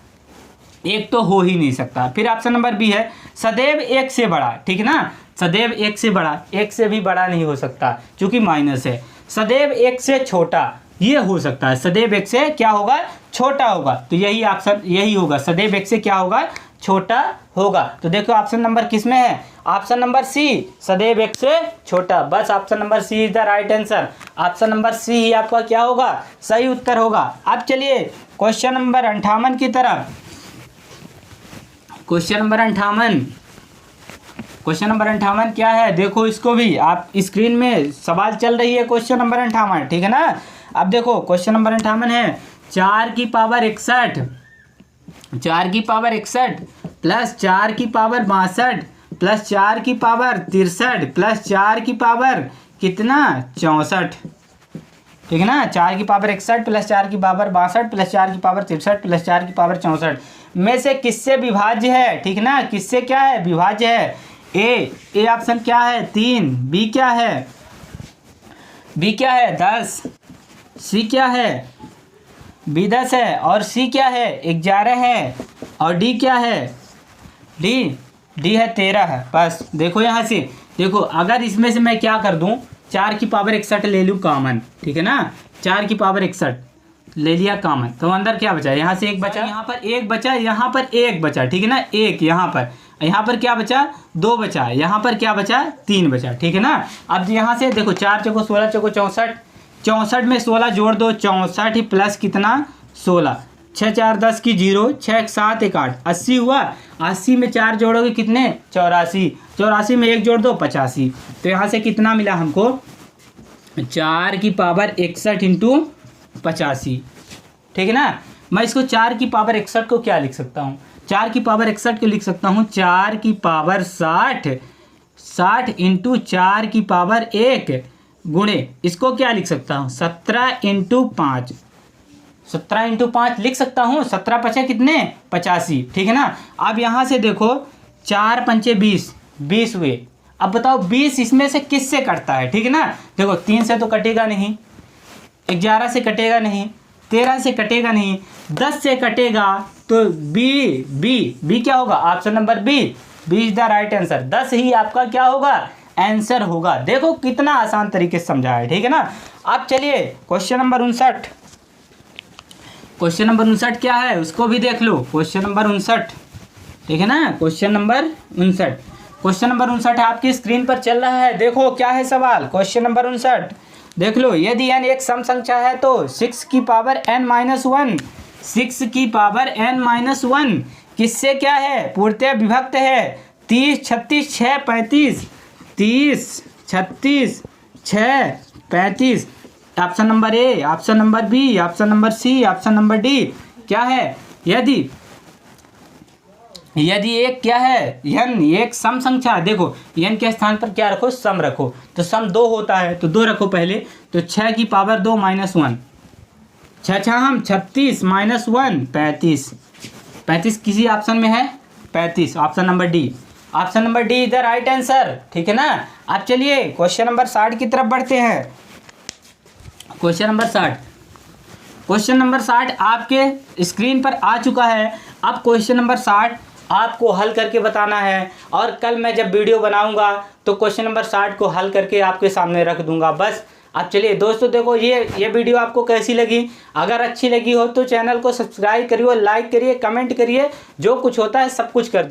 1 तो हो ही नहीं सकता। फिर ऑप्शन नंबर बी है सदैव 1 से बड़ा, ठीक है ना। सदैव 1 से बड़ा, 1 से भी बड़ा नहीं हो सकता क्योंकि माइनस है। सदैव 1 से छोटा ये हो सकता है, सदैव 1 से क्या होगा, छोटा होगा। तो यही ऑप्शन यही होगा, सदैव 1 से क्या होगा, छोटा होगा। तो देखो ऑप्शन नंबर किस में है, ऑप्शन नंबर सी, सदैव 1 से छोटा। बस option number C is the right answer. Option number c ही आपका क्या होगा, सही उत्तर होगा। अब चलिए क्वेश्चन नंबर 58 की तरफ। क्वेश्चन नंबर 58 क्या है, देखो इसको भी आप स्क्रीन में सवाल चल रही है, क्वेश्चन नंबर 58, ठीक है ना। अब देखो क्वेश्चन नंबर 58 है 4 की पावर 61 प्लस 4 की पावर 62 प्लस 4 की पावर 63 प्लस 4 की पावर कितना 64, ठीक है ना। 4 की पावर 61 प्लस 4 की पावर 62 प्लस 4 की पावर 63 प्लस 4 की पावर 64 में से किससे विभाज्य है, ठीक ना। किससे क्या है, विभाज्य है। ए ऑप्शन क्या है 3, बी क्या है 10, सी क्या है बी 10 है, और सी क्या है 11 है, और डी क्या है डी है 13 है। बस देखो यहाँ से देखो, अगर इसमें से मैं क्या कर दूँ, 4 की पावर 61 ले लूँ कॉमन, ठीक है ना। 4 की पावर 61 ले लिया कॉमन, तो अंदर क्या बचा, यहाँ से 1 बचा, यहाँ पर 1 बचा, यहाँ पर 1 बचा, ठीक है ना। 1 यहाँ पर क्या बचा 2 बचा, यहाँ पर क्या बचा 3 बचा, ठीक है ना। अब यहाँ से देखो 4 चौको 16 चौको 64, 64 में 16 जोड़ दो, 64 प्लस कितना 16, 6 4 10 की 0, 6 1 7 1 8, 80 हुआ। 80 में 4 जोड़ोगे कितने 84, 84 में 1 जोड़ दो 85। तो यहाँ से कितना मिला हमको 4 की पावर 61 इंटू 85, ठीक है ना। मैं इसको 4 की पावर 61 को क्या लिख सकता हूँ, 4 की पावर 61 को लिख सकता हूँ 4 की पावर 60 इंटू 4 की पावर 1 गुणे, इसको क्या लिख सकता हूँ 17 इंटू 5 लिख सकता हूँ। 17 पचे कितने 85, ठीक है ना। अब यहाँ से देखो 4 पंचे 20 हुए। अब बताओ 20 इसमें से किससे कटता है, ठीक है ना। देखो 3 से तो कटेगा नहीं, 11 से कटेगा नहीं, 13 से कटेगा नहीं, 10 से कटेगा, तो बी क्या होगा, option number B is the right answer. 10 ही आपका क्या होगा आंसर होगा। देखो कितना आसान तरीके से समझा है, ठीक है ना। अब चलिए क्वेश्चन नंबर 59 क्या है उसको भी देख लो। क्वेश्चन नंबर 59, ठीक है ना। क्वेश्चन नंबर 59 आपकी स्क्रीन पर चल रहा है। देखो क्या है सवाल, क्वेश्चन नंबर 59 देख लो। यदि n एक सम संख्या है तो 6 की पावर n-1 किससे क्या है पूर्णतः विभक्त है। 30 36 6 35, 30 36 6 35। Option number A, option number B, option number C, option number D क्या है। यदि यदि एक क्या है n एक सम संख्या, देखो n के स्थान पर क्या रखो, सम रखो, तो सम 2 होता है तो 2 रखो पहले, तो 6 की पावर 2 माइनस 1, 6 हम 36 माइनस 1 35, 35 किसी ऑप्शन में है 35, option number d, option number D इधर राइट आंसर, ठीक है ना। अब चलिए क्वेश्चन नंबर 60 की तरफ बढ़ते हैं। क्वेश्चन नंबर 60, क्वेश्चन नंबर 60 आपके स्क्रीन पर आ चुका है। अब क्वेश्चन नंबर 60 आपको हल करके बताना है, और कल मैं जब वीडियो बनाऊंगा तो क्वेश्चन नंबर 60 को हल करके आपके सामने रख दूंगा बस। अब चलिए दोस्तों, देखो ये वीडियो आपको कैसी लगी, अगर अच्छी लगी हो तो चैनल को सब्सक्राइब करिए, लाइक करिए, कमेंट करिए, जो कुछ होता है सब कुछ कर